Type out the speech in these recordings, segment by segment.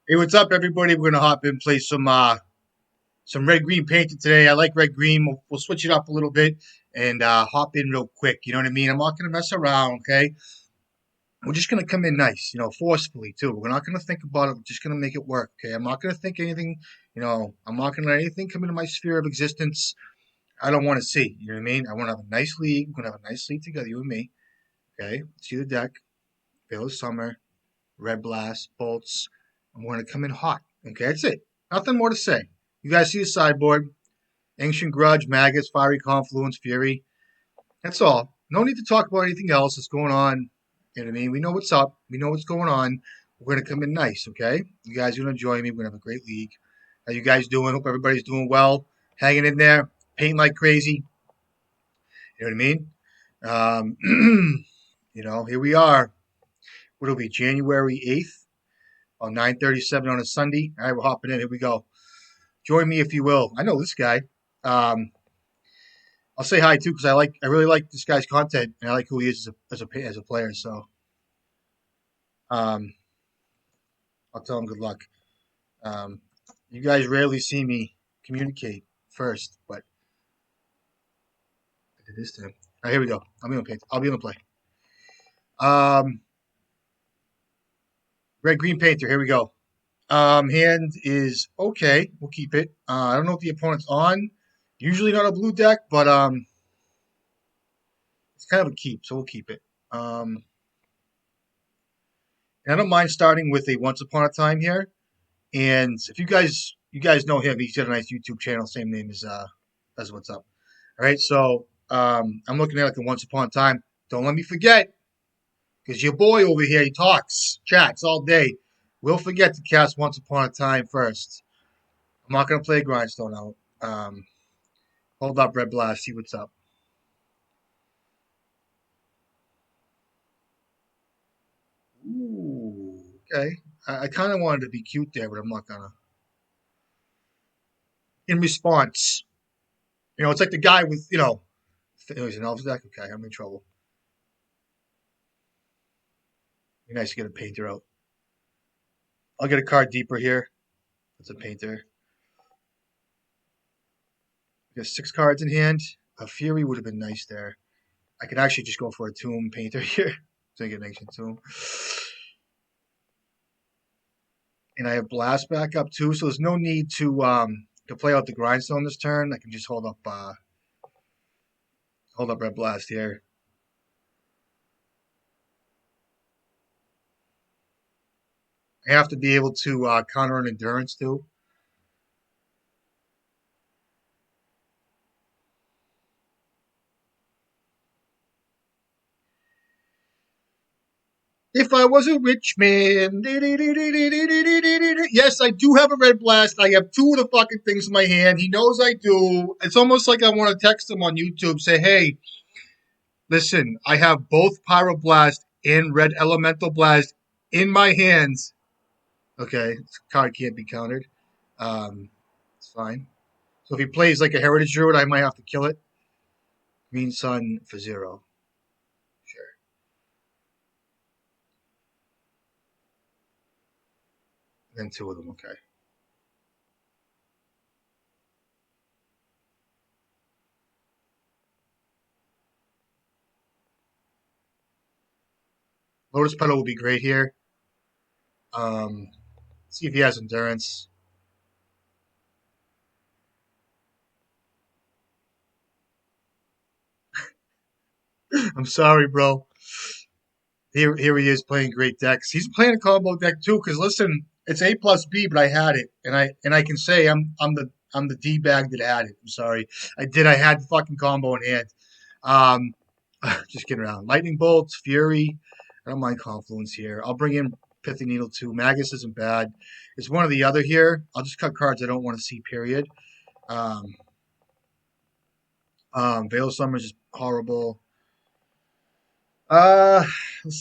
Hey, what's up, everybody? We're gonna hop in, play some red green painted today. I like red green. We'll switch it up a little bit and hop in real quick. You know what I mean? I'm not gonna mess around. Okay, we're just gonna come in nice. Forcefully too. We're not gonna think about it. We're just gonna make it work. Okay, I'm not gonna think anything. I'm not gonna let anything come into my sphere of existence I don't want to see. You know what I mean? I want to have a nice league. We're gonna have a nice league together, you and me. Okay, see the deck. Veil of Summer, Red Blast, Bolts. And we're gonna come in hot. Okay, that's it. Nothing more to say. You guys see the sideboard. Ancient Grudge, Maggots, Fiery Confluence, Fury. That's all. No need to talk about anything else that's going on. You know what I mean? We know what's up. We know what's going on. We're going to come in nice, okay? You guys are going to enjoy me. We're going to have a great league. How you guys doing? Hope everybody's doing well. Hanging in there. Painting like crazy. You know what I mean? Here we are. What will be January 8th on 9:37 on a Sunday. All right, we're hopping in. Here we go. Join me if you will. I know this guy. Um, I'll say hi too because I really like this guy's content and I like who he is as a player. So um, I'll tell him good luck. Um, you guys rarely see me communicate first, but I did this time. All right, here we go. I'll be on the play. Um, Red green painter. Here we go. Hand is okay. We'll keep it. I don't know if the opponent's on. Usually not a blue deck, but it's kind of a keep, so we'll keep it. And I don't mind starting with a Once Upon a Time here. And if you guys know him, he's got a nice YouTube channel, same name as What's Up. All right, so I'm looking at like a Once Upon a Time. Don't let me forget, because your boy over here, he talks, chats all day. We'll forget to cast Once Upon a Time first. I'm not gonna play Grindstone out. Hold up, Red Blast, see what's up. Ooh, okay. I kind of wanted to be cute there, but I'm not gonna. In response, it's like the guy with, it was an Elves deck. Okay, I'm in trouble. Be nice to get a painter out. I'll get a card deeper here. That's a painter. We got 6 cards in hand. A Fury would have been nice there. I could actually just go for a Tomb painter here. Take an Ancient Tomb. And I have Blast back up too, so there's no need to play out the Grindstone this turn. I can just hold up Red Blast here. I have to be able to counter an Endurance too. If I was a rich man. Yes, I do have a Red Blast. I have 2 of the fucking things in my hand. He knows I do. It's almost like I want to text him on YouTube, say, hey, listen, I have both Pyroblast and Red Elemental Blast in my hands. Okay, this card can't be countered. It's fine. So if he plays like a Heritage Druid, I might have to kill it. Green Sun for 0. Sure. And then 2 of them, okay. Lotus Petal will be great here. Um, see if he has Endurance. I'm sorry, bro. Here he is playing great decks. He's playing a combo deck too. Because listen, it's A plus B, but I had it, and I can say I'm the D bag that had it. I'm sorry, I did. I had the fucking combo in hand. Um, just kidding around. Lightning bolts, Fury. I don't mind Confluence here. I'll bring in Pithy Needle too. Magus isn't bad. It's one or the other here. I'll just cut cards I don't want to see. Period. Um, Veil of Summer is just horrible. Uh,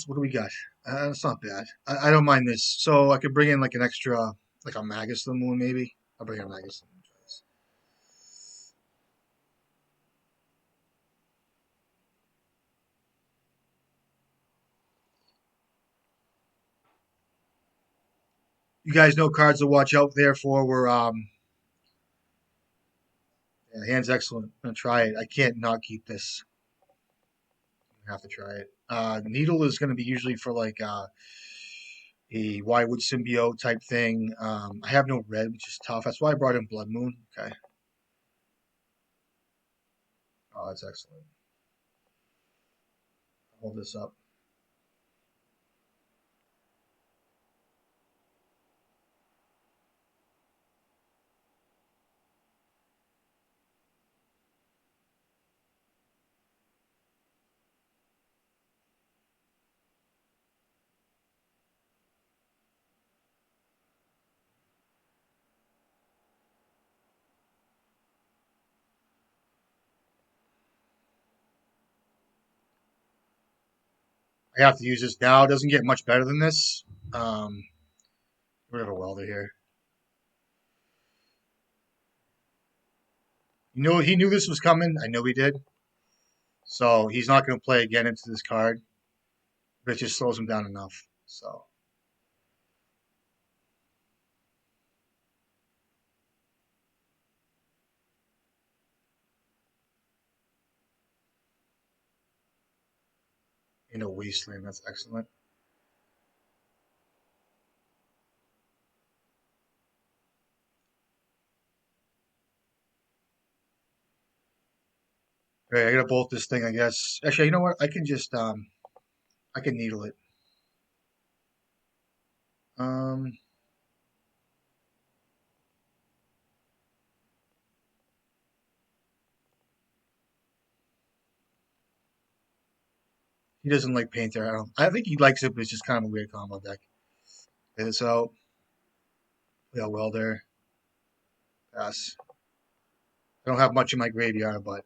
what do we got? It's not bad. I don't mind this. So I could bring in like an extra, like a Magus of the Moon, maybe. I'll bring in a Magus of the Moon. You guys know cards to watch out there for. We're yeah, hand's excellent. I'm gonna try it. I can't not keep this. I have to try it. Needle is gonna be usually for like a Wywood symbiote type thing. I have no red, which is tough. That's why I brought in Blood Moon. Okay. Oh, that's excellent. Hold this up. I have to use this now. It doesn't get much better than this. Um, we have a welder here. You know, he knew this was coming. I know he did. So he's not going to play again into this card, but it just slows him down enough. So in a wasteland, that's excellent. Okay, I gotta bolt this thing, I guess. Actually, you know what? I can just I can needle it. Um, he doesn't like painter. I don't. I think he likes it, but it's just kind of a weird combo deck. And so yeah, welder. Pass. I don't have much in my graveyard, but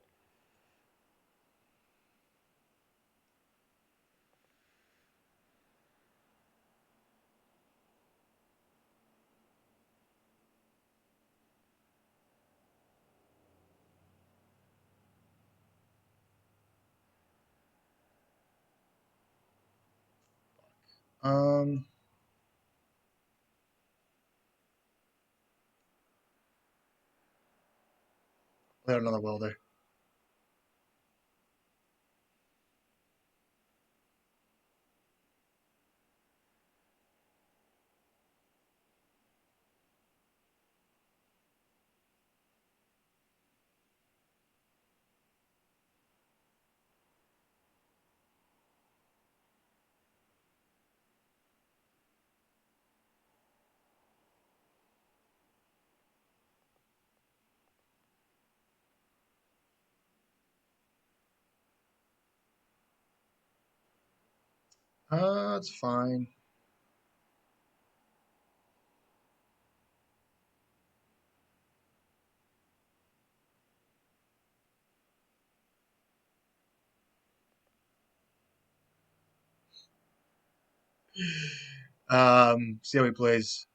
um, I got another welder. It's fine. See how he plays.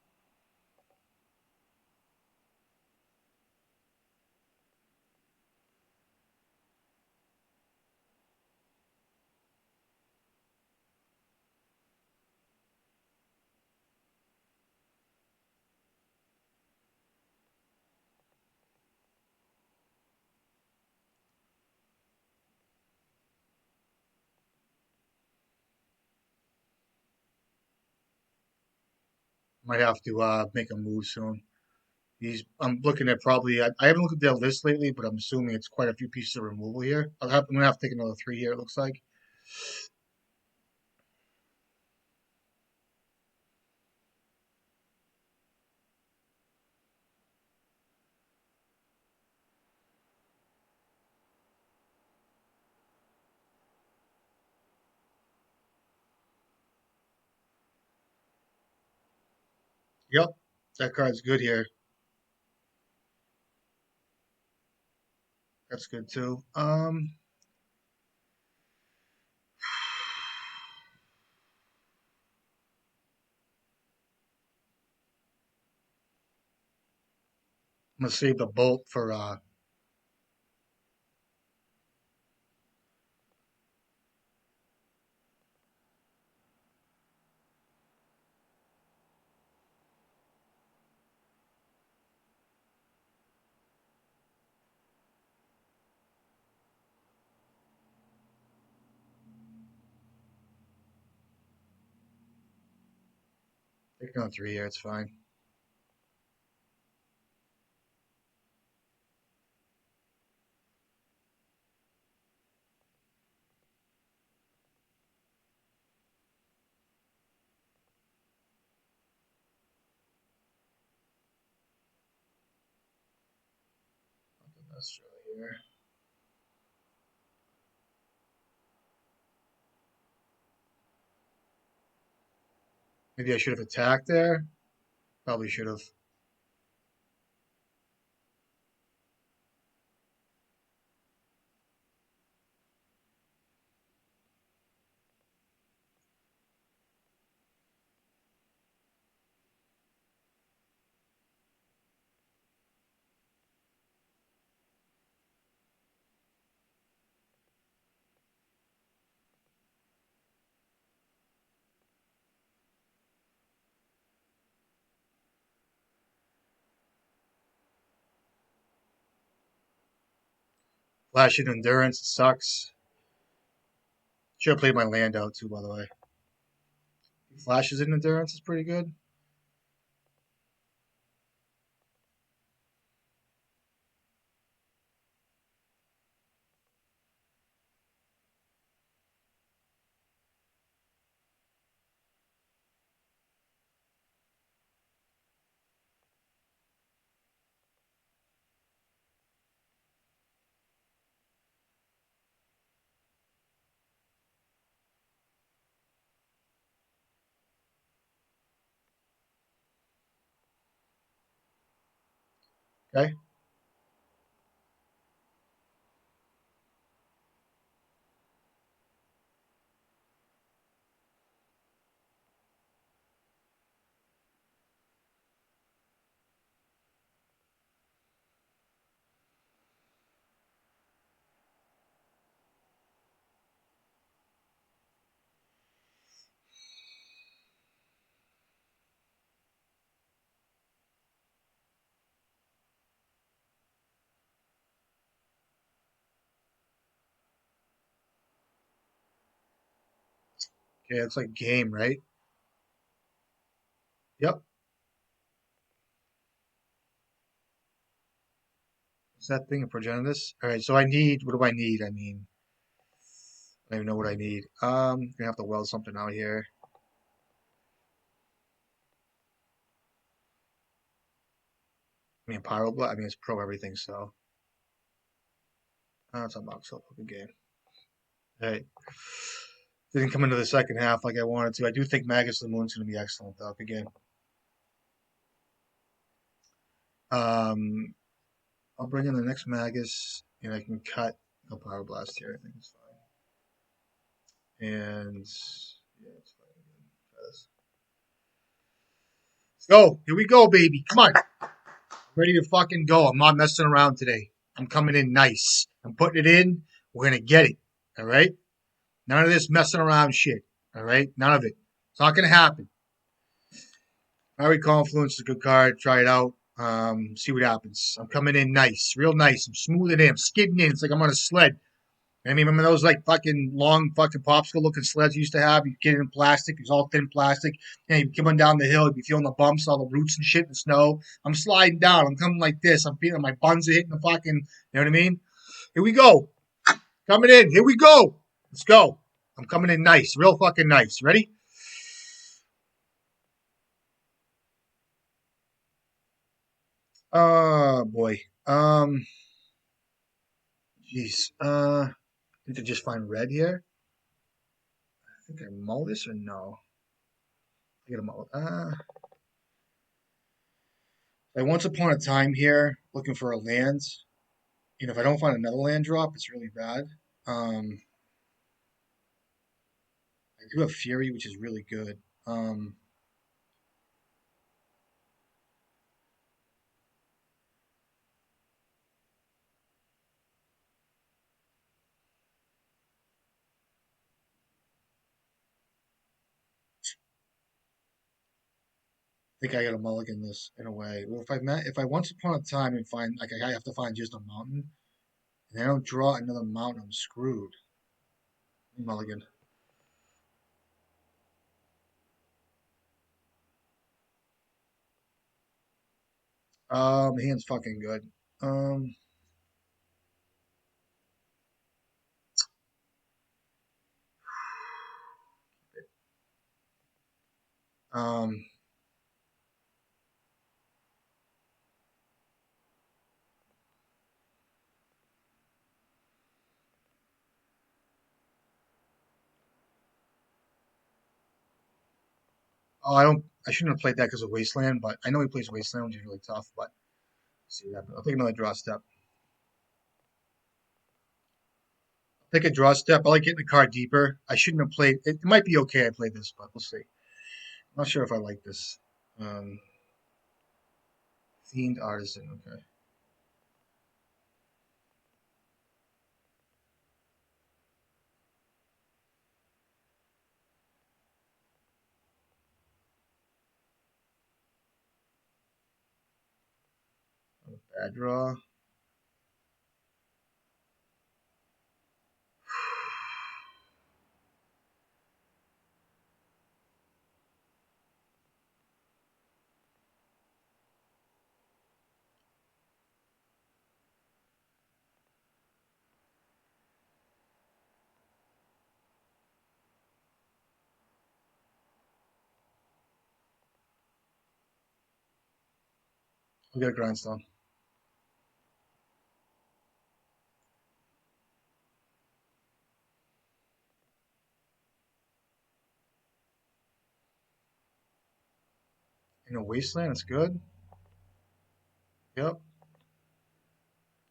Might have to make a move soon. I'm looking at probably. I haven't looked at their list lately, but I'm assuming it's quite a few pieces of removal here. I'm gonna have to take another three here. It looks like. Yep, that card's good here. That's good too. I'm gonna save the bolt for Take on 3 here, it's fine. That's really here. Maybe I should have attacked there. Probably should have. Flashing endurance sucks. Should have played my land out too, by the way. Flashes in endurance is pretty good. Okay. Okay, it's like game, right? Yep. What's that thing? A progenitus? All right, so I need, what do I need? I mean, I don't even know what I need. Gonna have to weld something out here. I mean, Pyroblast, I mean, it's pro everything, so. It's unlocked, so good game. Hey, didn't come into the second half like I wanted to. I do think Magus of the Moon's gonna be excellent, though. Good game. Um, I'll bring in the next Magus, and I can cut a Pyroblast here. I think it's fine. And, yeah, it's fine. Try this. Let's go. Here we go, baby. Come on. Ready to fucking go. I'm not messing around today. I'm coming in nice. I'm putting it in. We're gonna get it. All right. None of this messing around shit. All right. None of it. It's not gonna happen. Fiery Confluence is a good card. Try it out. See what happens. I'm coming in nice, real nice. I'm smoothing in. I'm skidding in. It's like I'm on a sled. I mean, remember those like fucking long fucking popsicle looking sleds you used to have? You get it in plastic. It's all thin plastic. And you coming down the hill. You be feeling the bumps, all the roots and shit, the snow. I'm sliding down. I'm coming like this. I'm feeling my buns are hitting the fucking. You know what I mean? Here we go. Coming in. Here we go. Let's go. I'm coming in nice, real fucking nice. Ready? Oh boy. Jeez. Need to just find red here. I think I mull this or no? I get a mull. Like once upon a time here, looking for a land. You know, if I don't find another land drop, it's really bad. I do have Fury, which is really good. I think I got to mulligan this in a way. Well, if I once upon a time and find like I have to find just a mountain, and I don't draw another mountain, I'm screwed. Mulligan. Hand's fucking good. Um, um, oh, I don't. I shouldn't have played that because of Wasteland, but I know he plays Wasteland, which is really tough. But let's see what happens. I'll take another draw step. Take a draw step. I like getting the card deeper. I shouldn't have played. It might be okay. I played this, but we'll see. I'm not sure if I like this. Um, Fiend Artisan. Okay. Bad draw. We'll get a grindstone. In a Wasteland, it's good. Yep.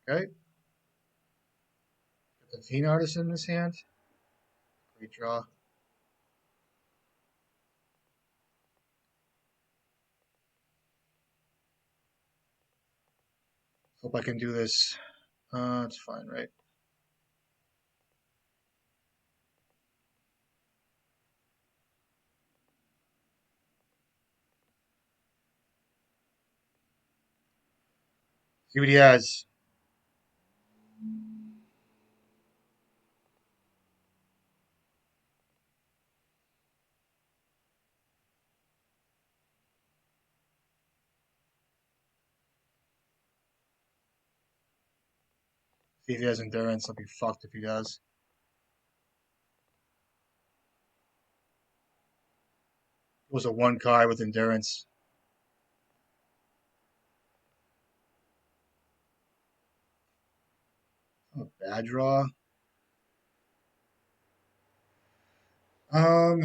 Okay. Got the Fiend Artisan in this hand. Great draw. Hope I can do this. It's fine, right? See what he has. See if he has endurance. I'll be fucked if he does. It was a one card with endurance. Oh, bad draw. Um,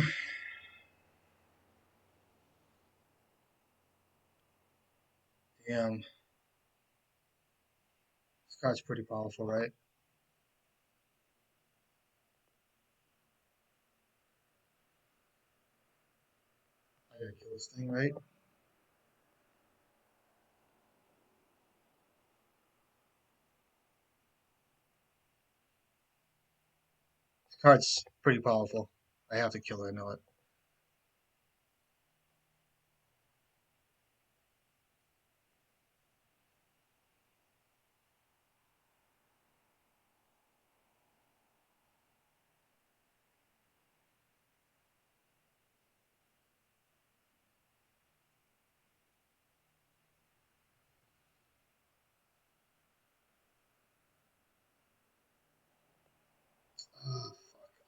damn. This card's pretty powerful, right? I gotta kill this thing, right? This card's pretty powerful. I have to kill it. I know it.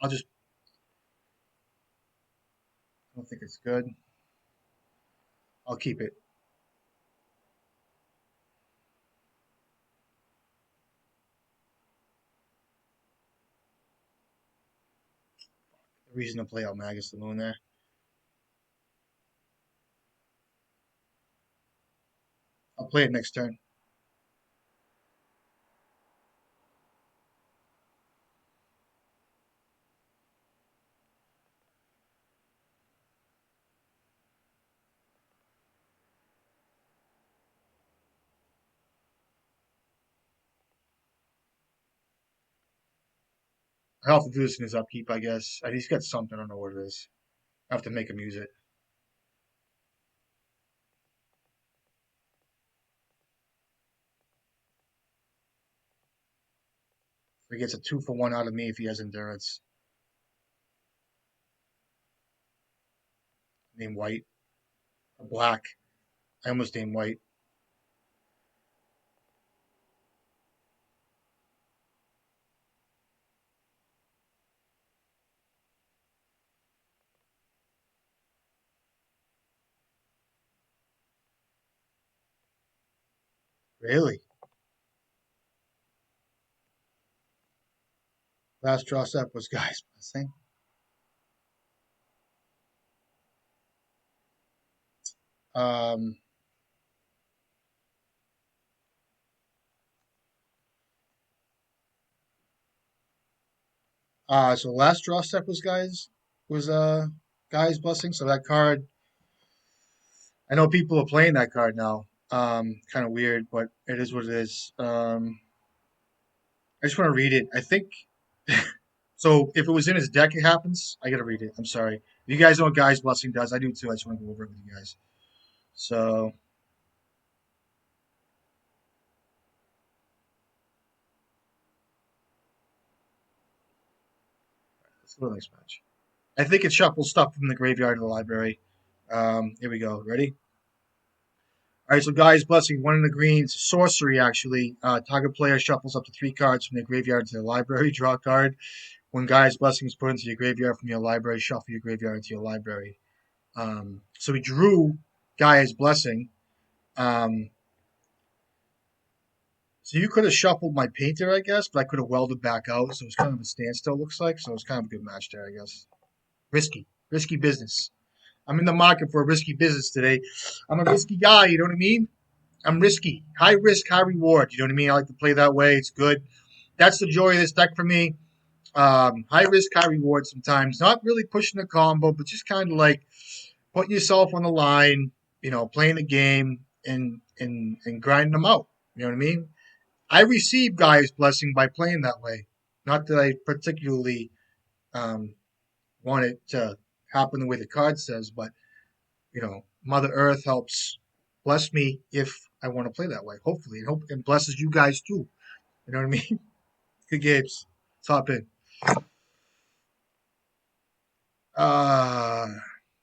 I'll just. I don't think it's good. I'll keep it. Reason to play out Magus the Moon there. I'll play it next turn. I'll have to do this in his upkeep, I guess. He's got something. I don't know what it is. I have to make him use it. He gets a 2-for-1 out of me if he has endurance. Name white or black. I almost named white. Really? Last draw step was guys blessing. Um, so last draw step was guys blessing. So that card, I know people are playing that card now. Kind of weird, but it is what it is. I just want to read it. I think so. If it was in his deck, it happens. I gotta read it. I'm sorry. If you guys know what guys blessing does, I do too. I just want to go over it with you guys. So let's go to the next match. I think it shuffles stuff from the graveyard to the library. Here we go. Ready? All right, so guys, blessing one in the greens, sorcery actually. Target player shuffles up to 3 cards from their graveyard to their library. Draw a card. When guys, blessing is put into your graveyard from your library, shuffle your graveyard into your library. So we drew Gaia's blessing. Um, so you could have shuffled my painter, I guess, but I could have welded back out. So it was kind of a standstill, looks like. So it was kind of a good match there, I guess. Risky business. I'm in the market for a risky business today. I'm a risky guy, you know what I mean? I'm risky. High risk, high reward. You know what I mean? I like to play that way. It's good. That's the joy of this deck for me. High risk, high reward sometimes. Not really pushing a combo, but just kind of like putting yourself on the line, playing the game and grinding them out. You know what I mean? I receive Gaia's blessing by playing that way. Not that I particularly um, want it to happen the way the card says, but Mother Earth helps bless me if I want to play that way. Hopefully, and hope and blesses you guys too. You know what I mean? Good games. Top in. Uh,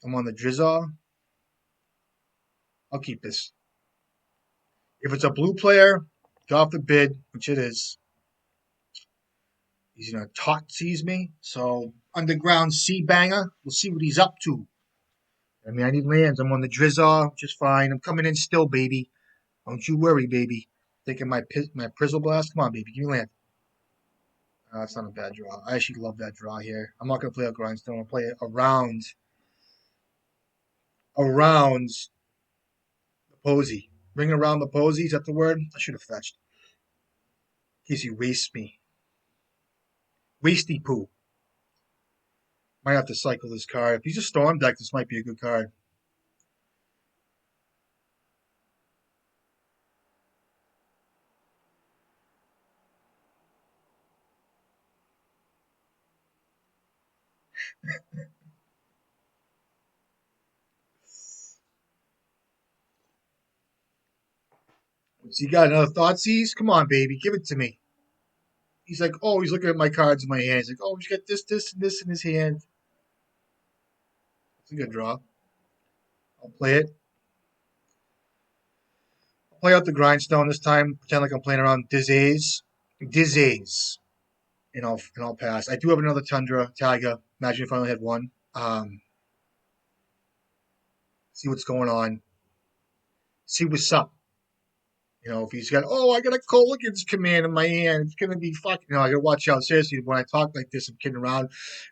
I'm on the Drizzle. I'll keep this. If it's a blue player, God forbid, which it is, he's gonna sees me. So underground sea banger. We'll see what he's up to. I mean, I need lands. I'm on the Drizzle, just fine. I'm coming in still, baby. Don't you worry, baby. Taking my Prizzle Blast. Come on, baby. Give me land. That's not a bad draw. I actually love that draw here. I'm not gonna play a grindstone. I'll play it around the posy. Ring around the posy. Is that the word? I should have fetched. In case he wastes me. Wasty poo. Might have to cycle this card. If he's a storm deck, this might be a good card. What's he got? Another Thoughtseize? Come on, baby. Give it to me. He's like, oh, he's looking at my cards in my hand. He's like, oh, he's got this, and this in his hand. It's a good draw. I'll play it. I'll play out the grindstone this time. Pretend like I'm playing around Dizays. Dizays. And I'll pass. I do have another Tundra Tiger. Imagine if I only had one. See what's going on. See what's up. If he's got, oh, I got a Colligan's command in my hand, it's gonna be fucking. I gotta watch out. Seriously, when I talk like this, I'm kidding around.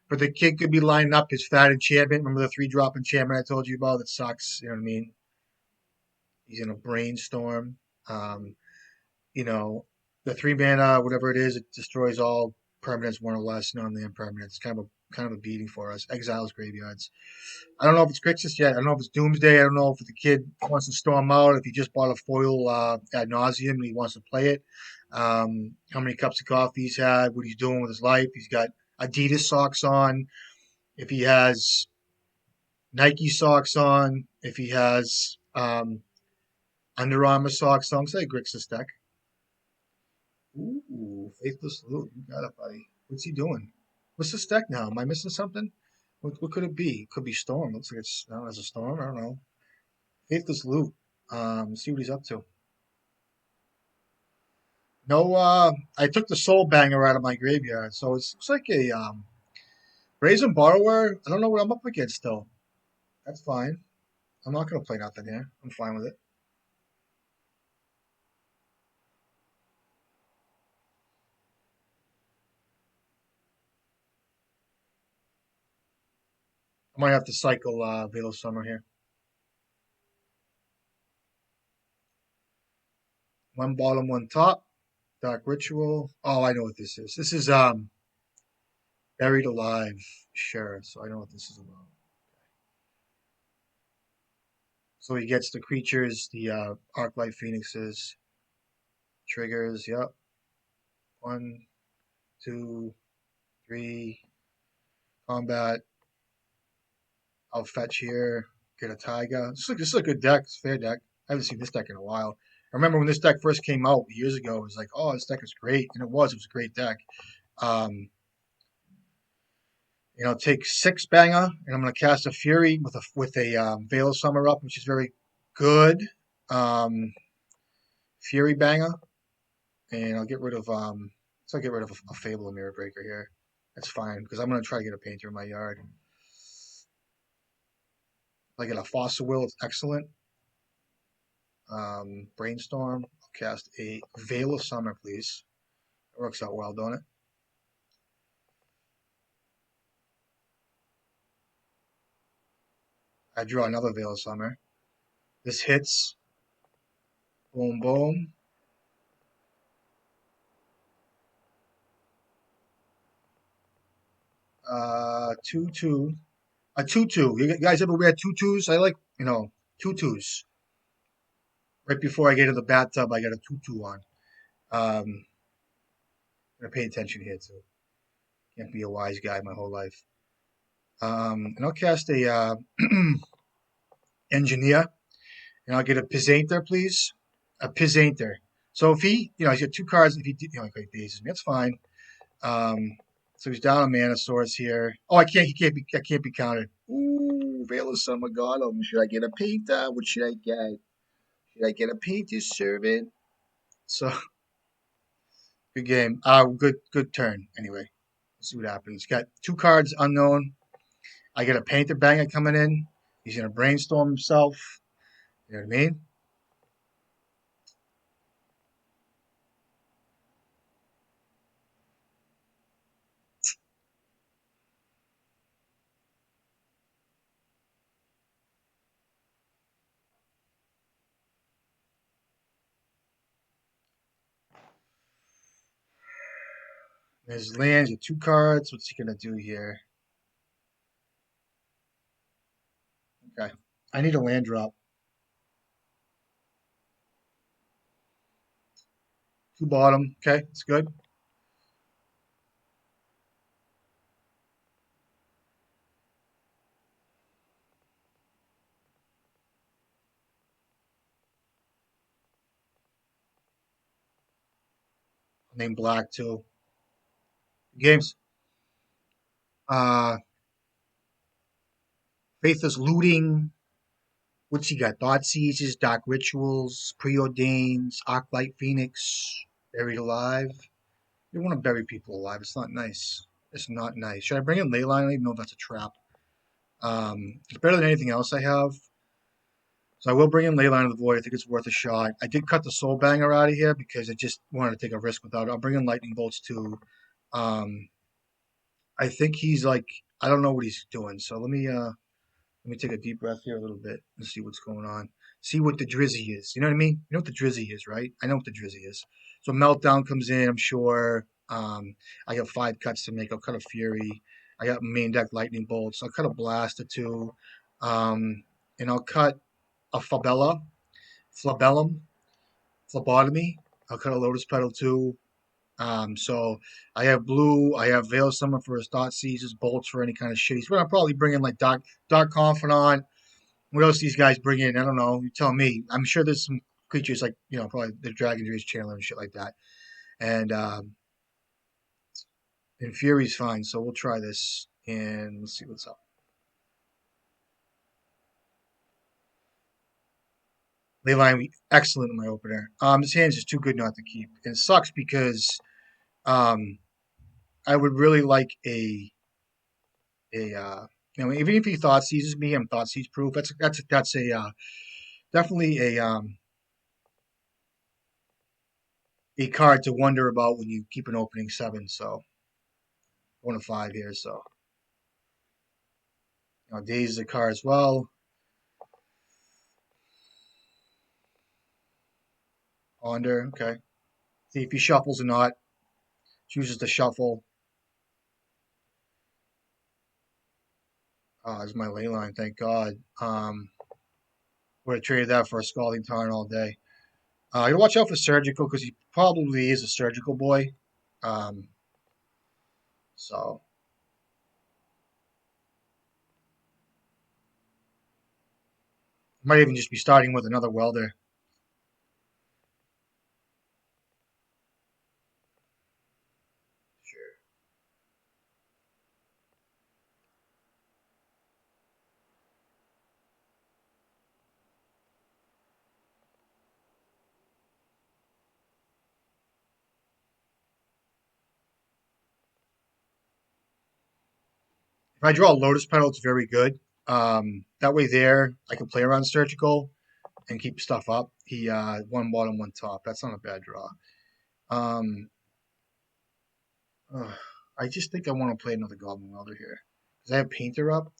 But the kid could be lining up his fat enchantment. Remember the 3-drop enchantment I told you about? That sucks. You know what I mean? He's in a brainstorm. Um, you know, the 3 mana, whatever it is, it destroys all permanents more or less, non-land permanents. It's kind of a beating for us. Exiles graveyards. I don't know if it's Grixis yet. I don't know if it's Doomsday. I don't know if the kid wants to storm out. If he just bought a foil ad nauseum and he wants to play it. How many cups of coffee he's had, what he's doing with his life. He's got Adidas socks on. If he has Nike socks on. If he has Under Armour socks on. Say Grixis deck. Ooh, Faithless Loot. You got it, buddy. What's he doing? What's this deck now? Am I missing something? What could it be? It could be Storm. Looks like it's now as a Storm. I don't know. Faithless Loot. See what he's up to. No, I took the Soul Banger out of my graveyard, so it looks like a Brazen Borrower. I don't know what I'm up against still. That's fine. I'm not gonna play nothing here. I'm fine with it. I might have to cycle Veil of Summer here. One bottom, one top. Dark Ritual. Oh, I know what this is. This is Buried Alive. Sure. So I know what this is about. So he gets the creatures, the Arclight Phoenixes, triggers. Yep. One, two, three. Combat. I'll fetch here. Get a Taiga. This is a good deck. It's a fair deck. I haven't seen this deck in a while. I remember when this deck first came out years ago. It was like, oh, this deck is great, and it was. It was a great deck. Um, take six banger, and I'm going to cast a Fury with a Veil of Summer up, which is very good. Fury banger, and I'll get rid of so I'll get rid of a Fable and Mirror Breaker here. That's fine because I'm going to try to get a painter in my yard. If I get a Fossil Will, it's excellent. Brainstorm. I'll cast a Veil of Summer, please. It works out well, don't it? I draw another Veil of Summer. This hits. Boom, boom. Two. A tutu. You guys ever wear tutus? I like, tutus. Right before I get to the bathtub, I got a tutu on. I'm gonna pay attention here too. Can't be a wise guy my whole life. And I'll cast a engineer, and I'll get a Pizainter, please. A Pizainter. So if he's got two cards. If he bases me, that's fine. Um, so he's down a mana source here. Oh, I can't. I can't be counted. Ooh, Veil of Summer got him. Should I get a painter? What should I get? Should I get a painter's servant? So good game. Good turn. Anyway, let's see what happens. Got two cards unknown. I get a painter banger coming in. He's gonna brainstorm himself. You know what I mean? His lands with two cards. What's he gonna do here? Okay. I need a land drop. Two bottom. Okay, it's good. Name black too. Games. Uh Faithless Looting. What's he got? Thought Seizes, Dark Rituals, Preordains, Arclight Phoenix, Buried Alive. You don't want to bury people alive. It's not nice. It's not nice. Should I bring in Leyline? I don't even know if that's a trap. It's better than anything else I have. So I will bring in Leyline of the Void. I think it's worth a shot. I did cut the Soul Banger out of here because I just wanted to take a risk without it. I'll bring in Lightning Bolts too. Um, I think he's like, I don't know what he's doing. So let me take a deep breath here a little bit and see what's going on. See what the drizzy is. You know what I mean? You know what the drizzy is, right? I know what the drizzy is. So Meltdown comes in, I'm sure. I got 5 cuts to make. I'll cut a Fury. I got main deck Lightning Bolts. I'll cut a Blast or two. And I'll cut a Flabellum, Phlebotomy. I'll cut a Lotus Petal too. So I have blue. I have Veil Summer for his Thought Seizes, Bolts for any kind of shitties. But I'll probably bring in like Dark Confidant. What else these guys bring in? I don't know. You tell me. I'm sure there's some creatures like probably the Dragon Dreams Chandler and shit like that. And Fury's fine. So we'll try this and let's see what's up. Leyline excellent in my opener. This hand's just too good not to keep. And it sucks because um I would really like a even if he thought seizes me, I'm thought seize proof. That's a definitely a card to wonder about when you keep an opening 7. So 1 of 5 here. So Now Daze is a card as well. Ponder, okay. See if he shuffles or not. Chooses to shuffle. This is my ley line, thank God. Would have traded that for a Scalding Tarn all day. You gotta watch out for Surgical because he probably is a surgical boy. Um, so might even just be starting with another welder. Sure. If I draw a Lotus Petal, it's very good. That way there, I can play around Surgical and keep stuff up. He one bottom, one top. That's not a bad draw. Um, I just think I want to play another Goblin Welder here because I have Painter up,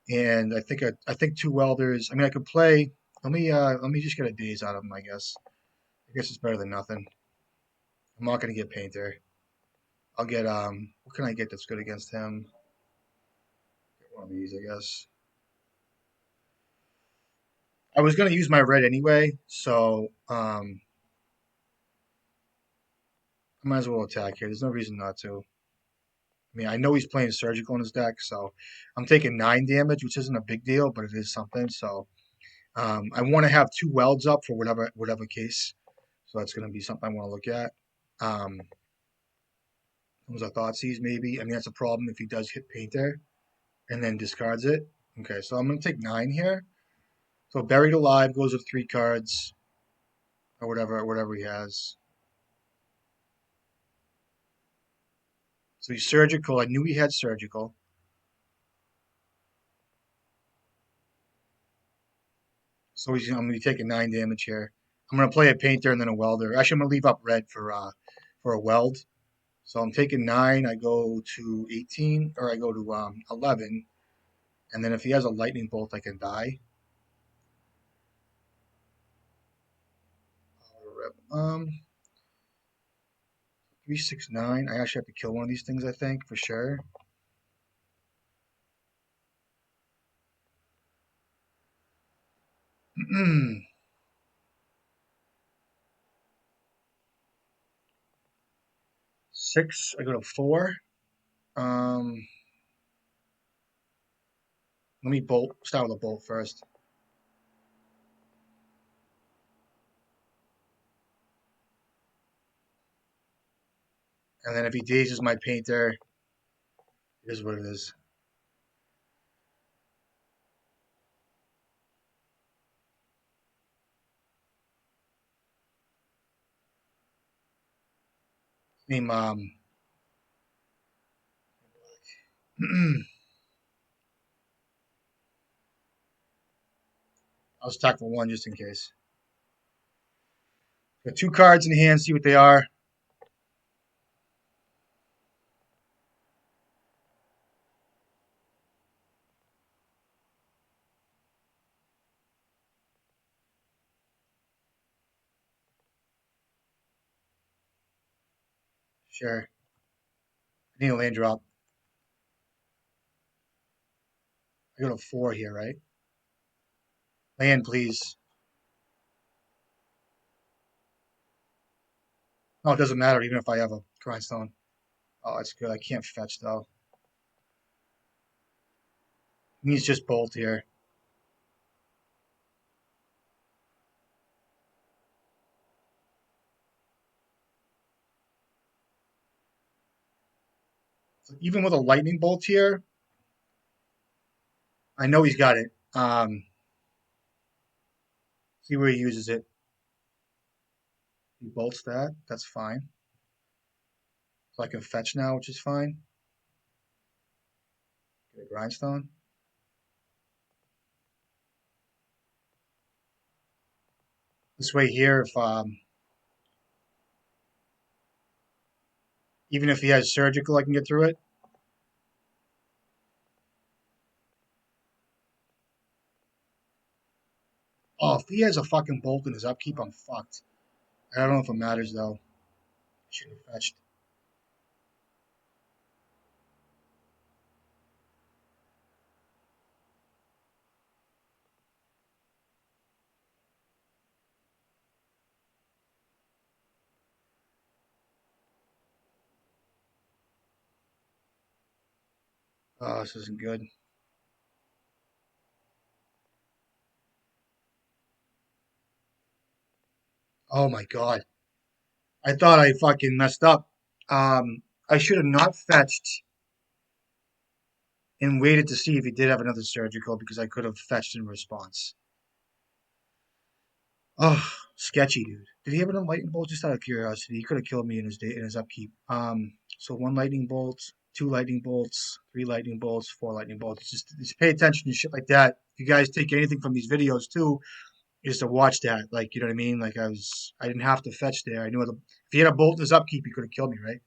and I think two welders. I mean, I could play. Let me just get a Daze out of him. I guess it's better than nothing. I'm not gonna get Painter. I'll get what can I get that's good against him? Get one of these, I guess. I was gonna use my red anyway, so I might as well attack here. There's no reason not to. I mean, I know he's playing surgical in his deck, so I'm taking 9 damage, which isn't a big deal, but it is something. So I want to have two welds up for whatever case. So that's going to be something I want to look at. Those are Thoughtseize maybe. I mean, that's a problem if he does hit Painter and then discards it. Okay, so I'm going to take 9 here. So Buried Alive goes with 3 cards or whatever he has. So he's surgical. I knew he had surgical. So I'm going to be taking 9 damage here. I'm going to play a Painter and then a Welder. Actually, I'm going to leave up red for a Weld. So I'm taking 9. I go to 18, or I go to 11. And then if he has a Lightning Bolt, I can die. Um, 369. I actually have to kill one of these things, I think, for sure. Six. I go to 4. Um, Let me bolt. Start with a bolt first. And then if he dazes my Painter, it is what it is. Name I'll stack for 1 just in case. Got 2 cards in hand. See what they are. Sure. I need a land drop. I go to 4 here, right? Land, please. Oh, it doesn't matter even if I have a grindstone. Oh, that's good. I can't fetch though. He needs just bolt here. So even with a lightning bolt here, I know he's got it. See where he uses it. He bolts that. That's fine. So I can fetch now, which is fine. Get a grindstone. This way here, if even if he has surgical, I can get through it. if he has a fucking bolt in his upkeep, I'm fucked. I don't know if it matters though. Shouldn't have fetched. Oh, this isn't good. Oh my god. I thought I fucking messed up. I should have not fetched and waited to see if he did have another surgical because I could have fetched in response. Oh, sketchy, dude. Did he have another lightning bolt? Just out of curiosity, he could have killed me in his upkeep. So one lightning bolt, two lightning bolts, three lightning bolts, four lightning bolts. Just pay attention to shit like that. If you guys take anything from these videos too, is to watch that. Like, you know what I mean? Like I didn't have to fetch there. I knew if he had a bolt in his upkeep, he could have killed me, right?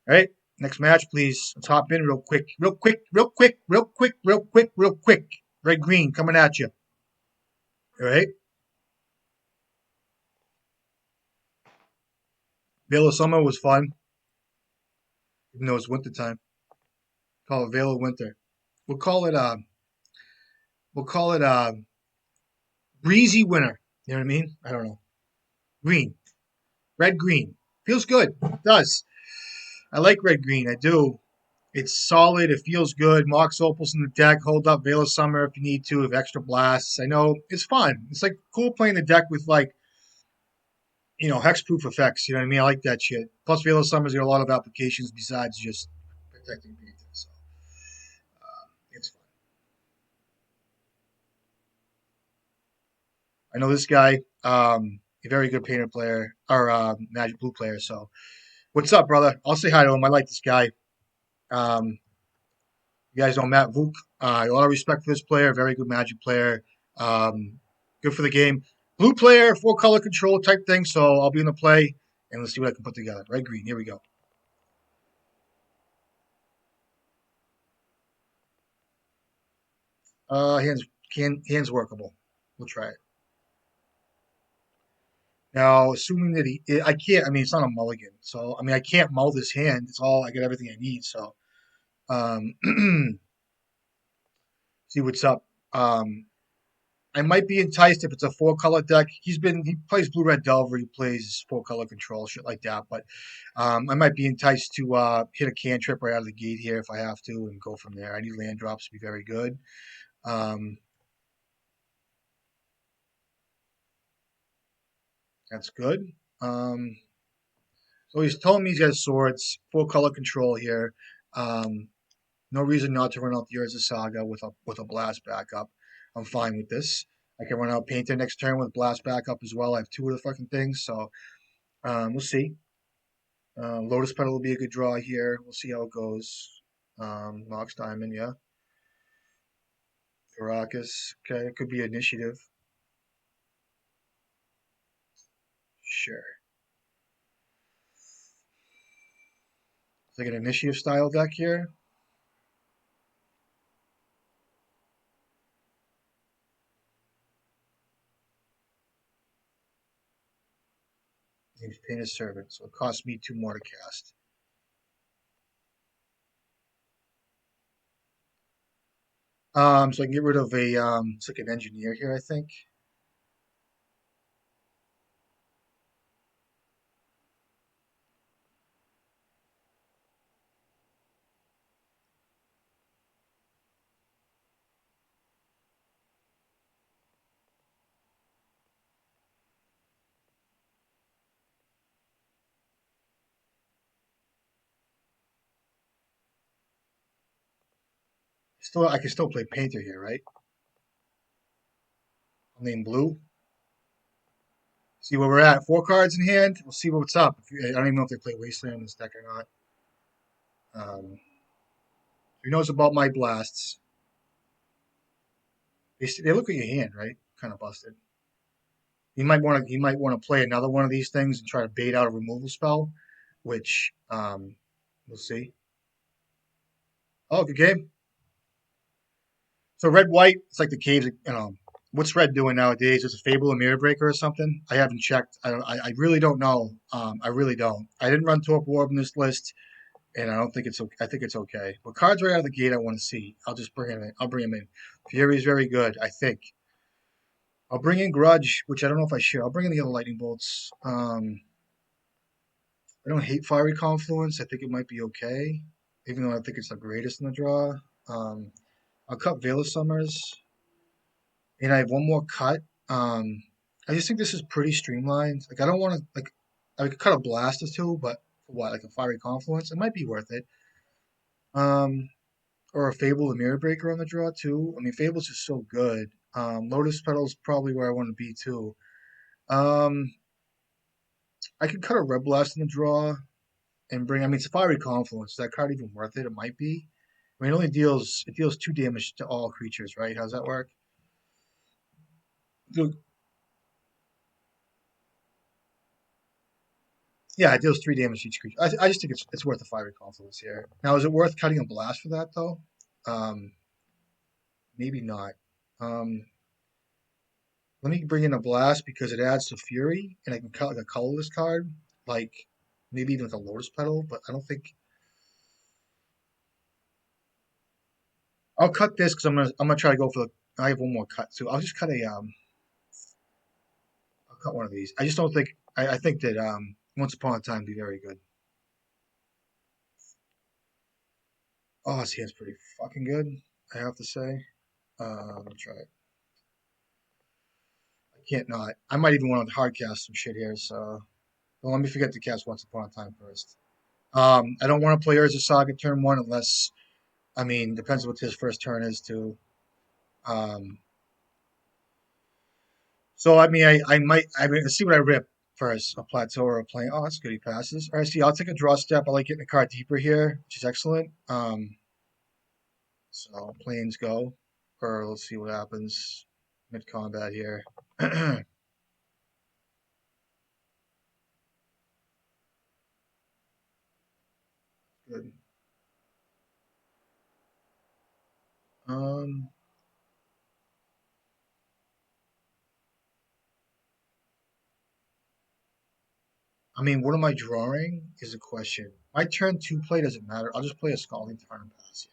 All right. Next match, please. Let's hop in real quick. Real quick, real quick, real quick, real quick, real quick. Red green coming at you. All right. Veil of Summer was fun, even though it's winter time. Call it Veil of Winter. We'll call it breezy winter. You know what I mean? I don't know. Green. Red green. Feels good. It does. I like red green. I do. It's solid. It feels good. Mox Opals in the deck. Hold up Veil of Summer if you need to, with extra blasts. I know it's fun. It's like cool playing the deck with like, hexproof effects. You know what I mean? I like that shit. Plus, Veil of Summer's got a lot of applications besides just protecting painting. So it's fun. I know this guy, a very good painter player or Magic Blue player. So, what's up, brother? I'll say hi to him. I like this guy. Um, you guys know Matt Vuk. A lot of respect for this player. Very good Magic player. Good for the game. Blue player, full color control type thing. So I'll be in the play and let's see what I can put together. Red green. Here we go. Hands hands workable. We'll try it. Now, assuming that I can't. I mean, it's not a mulligan, so I mean, I can't mull this hand. It's all I get everything I need. So, um, see what's up. Um, I might be enticed if it's a four color deck. He plays blue red Delver. He plays four color control shit like that. But I might be enticed to hit a cantrip right out of the gate here if I have to and go from there. I need land drops to be very good. Um, that's good. Um, so he's telling me he's got swords, four color control here. Um, no reason not to run out the Urza Saga with a blast backup. I'm fine with this. I can run out Painter next turn with blast backup as well. I have two of the fucking things, so we'll see. Lotus Petal will be a good draw here. We'll see how it goes. Nox Diamond, yeah. Caracas, okay. It could be initiative. Sure. It's like an initiative style deck here. Name's Painted Servant, so it costs me two more to cast. So I can get rid of it's like an engineer here, I think. I can still play Painter here, right? I'll name blue. See where we're at. Four cards in hand. We'll see what's up. I don't even know if they play Wasteland in this deck or not. Who knows about my blasts? They look at your hand, right? Kind of busted. You might want to play another one of these things and try to bait out a removal spell, which we'll see. Oh, good game. So red white, it's like the caves, What's Red doing nowadays? Is it Fable or Mirror Breaker or something? I haven't checked. I really don't know. I really don't. I didn't run Torp Warp in this list, and I don't think it's okay. I think it's okay. But cards right out of the gate, I want to see. I'll just bring him in. I'll bring him in. Fury is very good. I think. I'll bring in Grudge, which I don't know if I should. I'll bring in the other Lightning Bolts. I don't hate Fiery Confluence. I think it might be okay, even though I think it's the greatest in the draw. Um, I'll cut Veil of Summers, and I have one more cut. I just think this is pretty streamlined. Like I don't want to like I could cut a blast or two, but for what, like a Fiery Confluence, it might be worth it. Um, or a Fable the Mirror Breaker on the draw too. I mean, Fable's just so good. Lotus Petal's probably where I want to be too. Um, I could cut a Red Blast in the draw and bring. I mean, Safari Confluence. Is that card even worth it? It might be. I mean, it deals 2 damage to all creatures, right? How's that work? Yeah, it deals 3 damage to each creature. I just think it's worth a Fiery Confluence here. Now, is it worth cutting a blast for that though? Um, maybe not. Um, let me bring in a blast because it adds to Fury, and I can cut like a colorless card, like maybe even like a Lotus Petal. But I don't think I'll cut this because I'm gonna try to go for the. I have one more cut, so I'll just cut a I'll cut one of these. I just don't think I think that Once Upon a Time would be very good. Oh, his hand's pretty fucking good, I have to say. Let me try it. I can't not. I might even want to hard cast some shit here, so well, let me forget to cast Once Upon a Time first. I don't want to play Urza Saga turn one unless I mean depends what his first turn is too. Um, so I mean I might I mean let's see what I rip first. A plateau or a plane. Oh, that's good. He passes. All right, see, I'll take a draw step. I like getting the card deeper here, which is excellent. So planes go, or let's see what happens mid combat here. Good. Um, I mean, what am I drawing is a question. My turn two play doesn't matter. I'll just play a Scalding Tarn and pass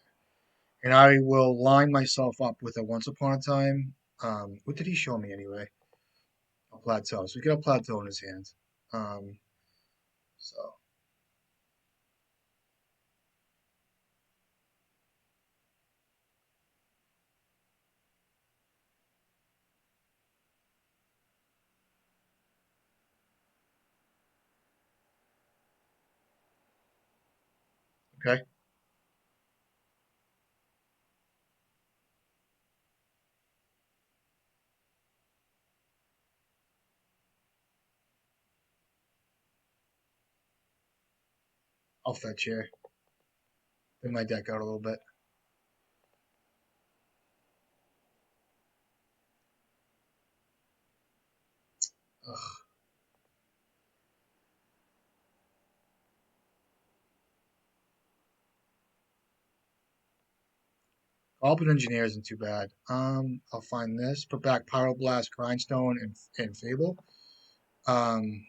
here, and I will line myself up with a Once Upon a Time. What did he show me anyway? A plateau. So we get a plateau in his hand. Um, so okay, I'll fetch here. Bring my deck out a little bit. Ugh. Goblin Engineer isn't too bad. I'll find this. Put back Pyroblast, Grindstone, and Fable. Um,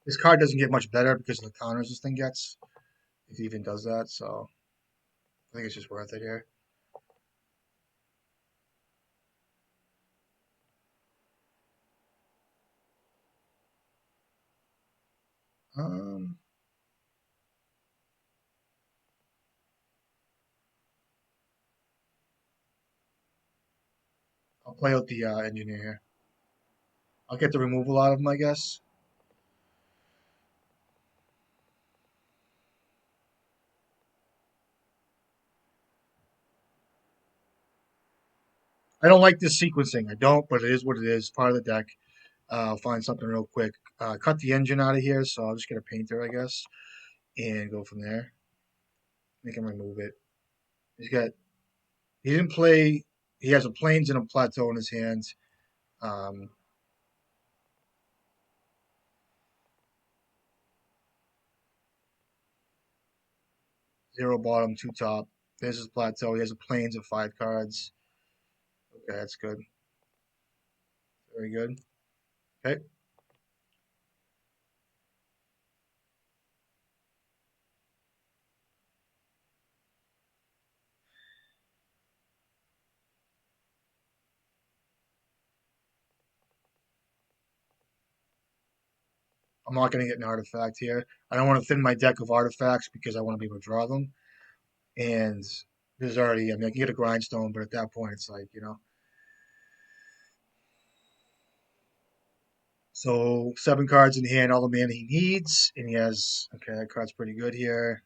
this card doesn't get much better because of the counters this thing gets, if it even does that. So I think it's just worth it here. Um, I'll play out the Engineer here. I'll get the removal out of him, I guess. I don't like this sequencing. I don't, but it is what it is. Part of the deck. I'll find something real quick. Cut the engine out of here, so I'll just get a painter, I guess, and go from there. Make him remove it. He's got. He didn't play. He has a plains and a plateau in his hands. Um, Zero bottom, two top. There's his plateau. He has a plains of 5 cards. Okay, that's good. Very good. Okay. I'm not going to get an artifact here. I don't want to thin my deck of artifacts because I want to be able to draw them. And there's already, I mean, I can get a grindstone, but at that point, it's like, you know. So 7 cards in hand, all the mana he needs, and he has, okay, that card's pretty good here.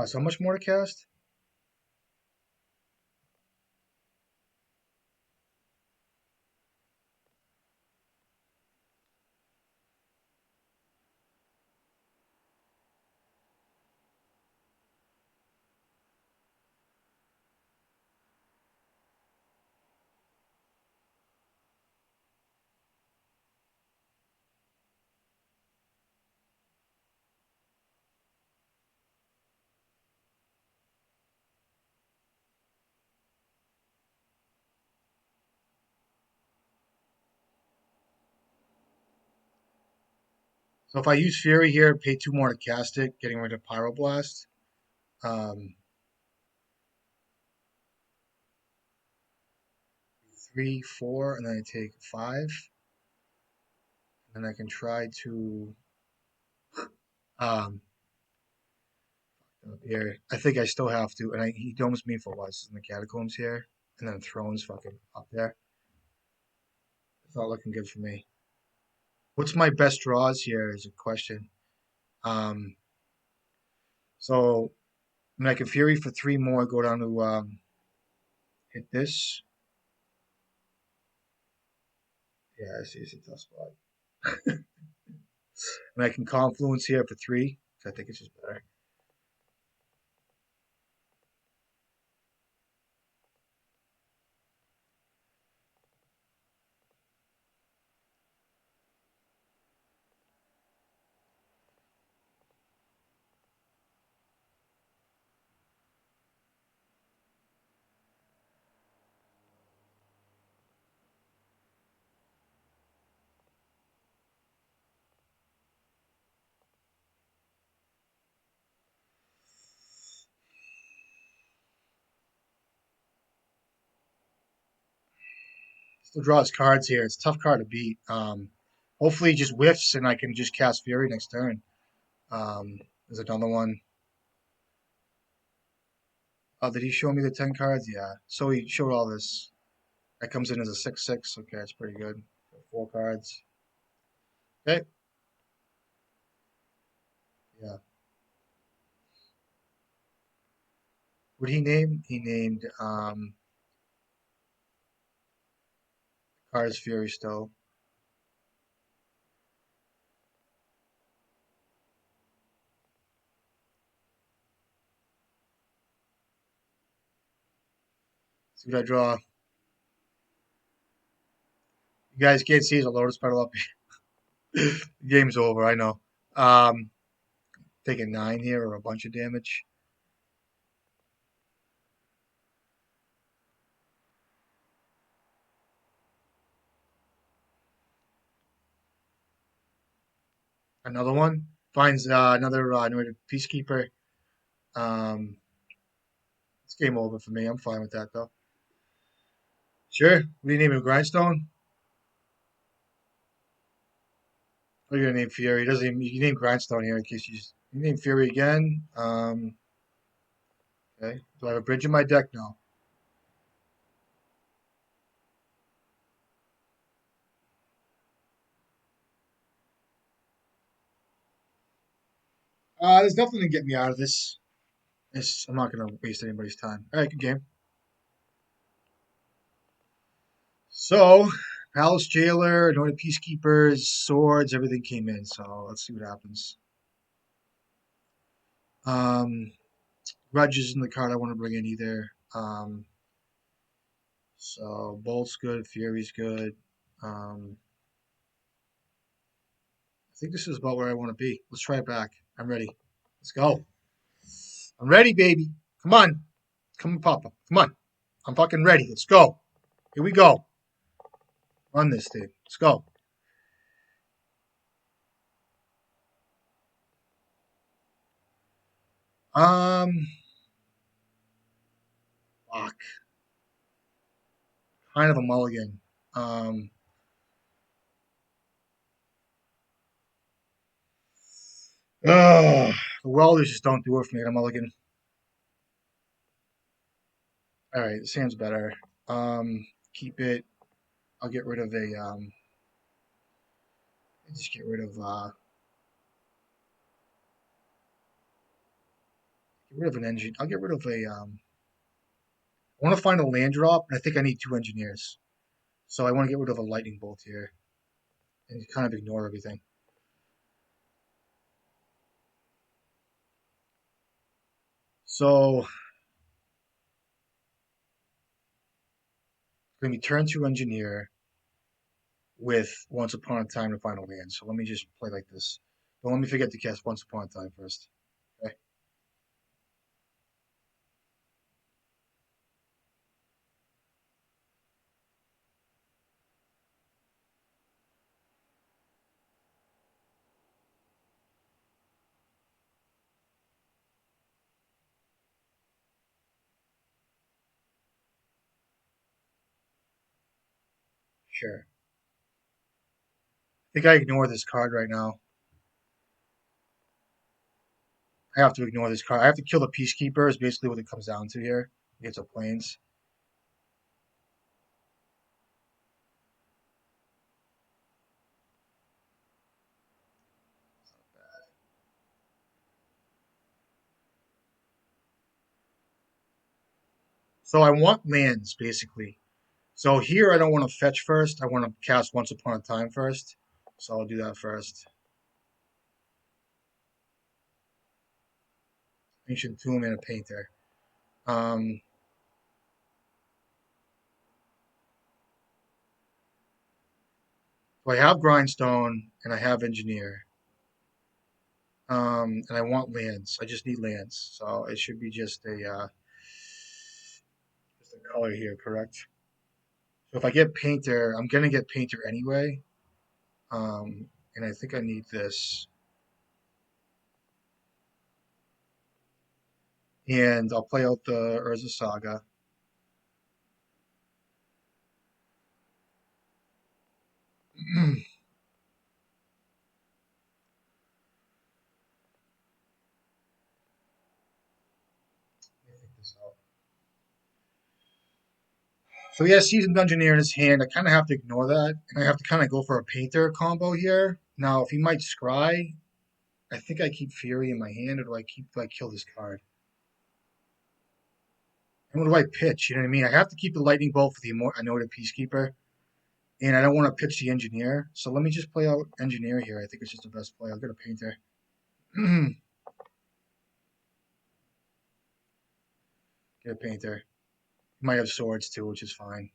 So how much more to cast? So if I use Fury here, pay 2 more to cast it, getting rid of Pyroblast. Um, 3, 4, and then I take 5. And I can try to um up here. I think I still have to, and he domes me for what's in the catacombs here, and then thrones fucking up there. It's not looking good for me. What's my best draws here is a question. Um, so I mean, I can Fury for 3 more, go down to hit this. Yeah, I see it's a tough spot. And I can Confluence here for 3, so I think it's just better. Still draws cards here. It's a tough card to beat. Hopefully he just whiffs and I can just cast Fury next turn. There's another one. Oh, did he show me the 10 cards? Yeah. So he showed all this. That comes in as a 6/6. Okay, that's pretty good. 4 cards. Okay. Yeah. What did he name? He named cards Fury still. See what I draw. You guys can't see the Lotus Petal up here. Game's over, I know. Um taking 9 here or a bunch of damage. Another one. Finds another anointed peacekeeper. Um it's game over for me. I'm fine with that though. Sure. What do you name him? Grindstone? What are you gonna name Fury? Doesn't even, you name Grindstone here in case you name Fury again. Okay. Do I have a bridge in my deck? No. There's nothing to get me out of this. I'm not going to waste anybody's time. All right, good game. So, Palace Jailer, Anointed Peacekeepers, Swords, everything came in. So let's see what happens. Um, Grudge isn't the card I want to bring in either. So Bolt's good, Fury's good. I think this is about where I want to be. Let's try it back. I'm ready. Let's go. I'm ready, baby. Come on. Come on, Papa. Come on. I'm fucking ready. Let's go. Here we go. Run this thing. Let's go. Um, fuck. Kind of a mulligan. Um, the welders just don't do it for me. I'm mulligan. All right, this hand's better. Keep it. I'll get rid of a. Just get rid of. Get rid of an engine. I'll get rid of a. I want to find a land drop, and I think I need 2 engineers. So I want to get rid of a lightning bolt here and kind of ignore everything. So it's going to be turn 2 engineer with Once Upon a Time to Final Land. So let me just play like this. Don't let me forget to cast Once Upon a Time first. Okay. Sure. I think I ignore this card right now. I have to ignore this card. I have to kill the Peacekeeper is basically what it comes down to here. Against the planes. So I want lands, basically. So here I don't want to fetch first. I want to cast Once Upon a Time first. So I'll do that first. Ancient Tomb and a Painter. Um, so I have Grindstone and I have Engineer. And I want lands. I just need lands. So it should be just a color here, correct? So if I get Painter, I'm gonna get Painter anyway. And I think I need this. And I'll play out the Urza Saga. So he has Seasoned Engineer in his hand. I kind of have to ignore that, and I have to kind of go for a Painter combo here. Now, if he might Scry, I think I keep Fury in my hand, or do I kill this card? And what do I pitch? You know what I mean? I have to keep the Lightning Bolt for the Anointed Peacekeeper, and I don't want to pitch the Engineer. So let me just play out Engineer here. I think it's just the best play. I'll get a Painter. Get a Painter. He might have swords too, which is fine.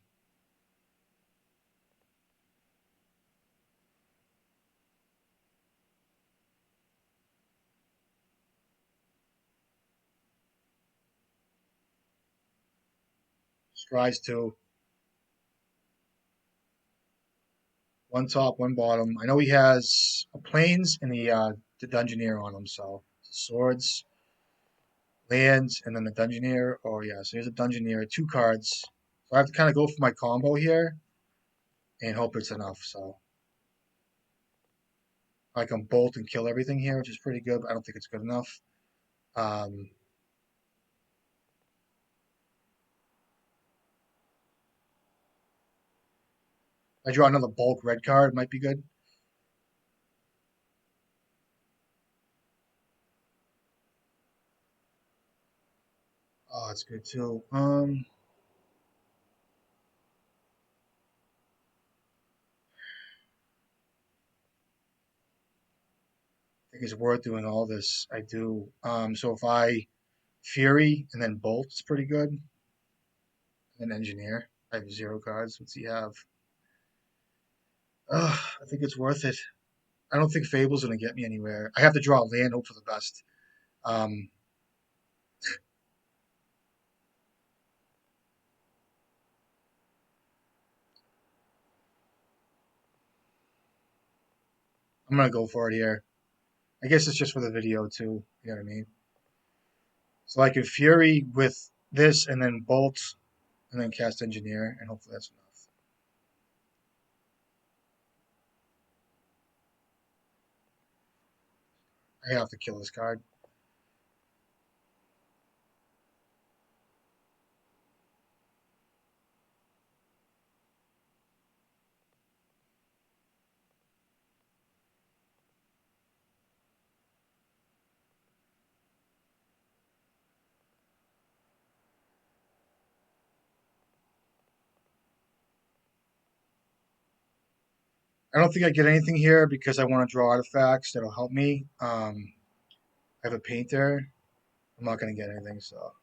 Scries too. One top, one bottom. I know he has a Plains and the Dungeoneer on him, so swords, lands, and then the Dungeoneer. Oh yeah, so here's a Dungeoneer, 2 cards. So I have to kind of go for my combo here and hope it's enough. So I can bolt and kill everything here, which is pretty good, but I don't think it's good enough. Um, I draw another bulk red card, might be good. Oh, that's good too. I think it's worth doing all this. I do. So if I Fury and then Bolt's pretty good. And Engineer. I have 0 cards. What's he have? I think it's worth it. I don't think Fable's gonna get me anywhere. I have to draw a land, hope for the best. Um, I'm gonna go for it here. I guess it's just for the video too. You know what I mean? So I can Fury with this and then Bolt and then cast Engineer, and hopefully that's enough. I have to kill this card. I don't think I get anything here because I want to draw artifacts that'll help me. I have a painter. I'm not gonna get anything, so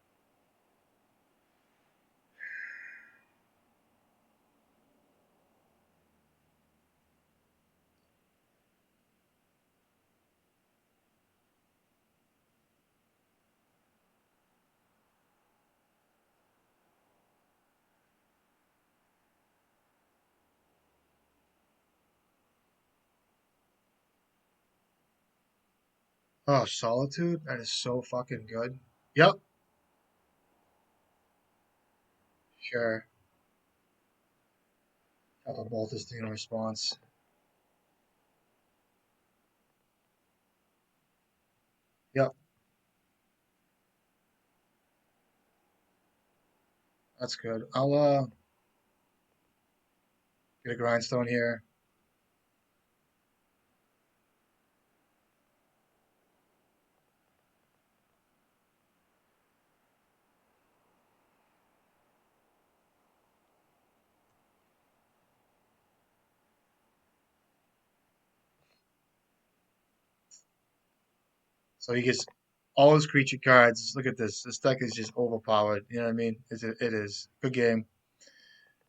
oh, Solitude. That is so fucking good. Yep, sure. Have a bolt this thing in response. Yep, that's good. I'll get a grindstone here. So he gets all his creature cards. Look at this. This deck is just overpowered. You know what I mean? It is. Good game.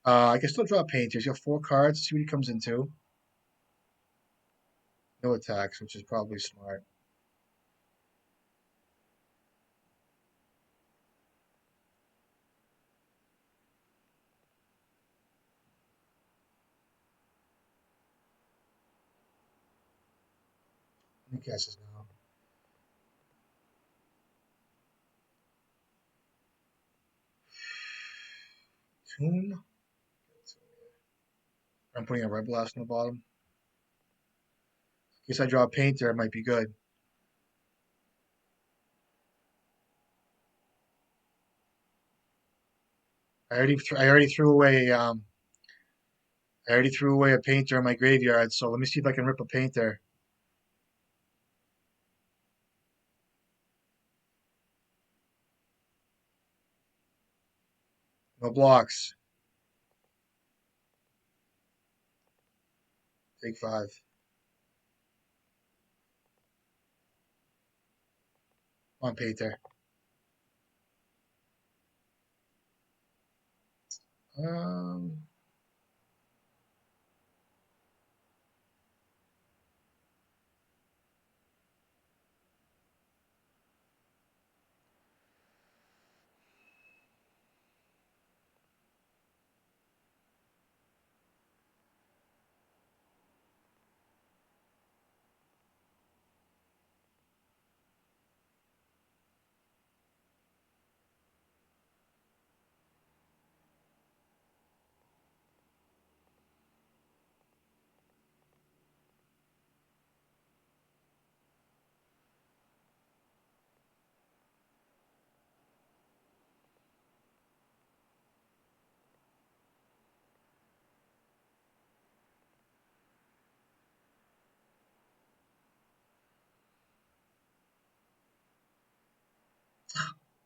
I can still draw painters. You have 4 cards. See what he comes into. No attacks, which is probably smart. He guesses now. Tomb. I'm putting a red blast on the bottom. In case I draw a painter, it might be good. I already threw away I already threw away a painter in my graveyard, so let me see if I can rip a painter. No blocks. Take 5. On painter. Um,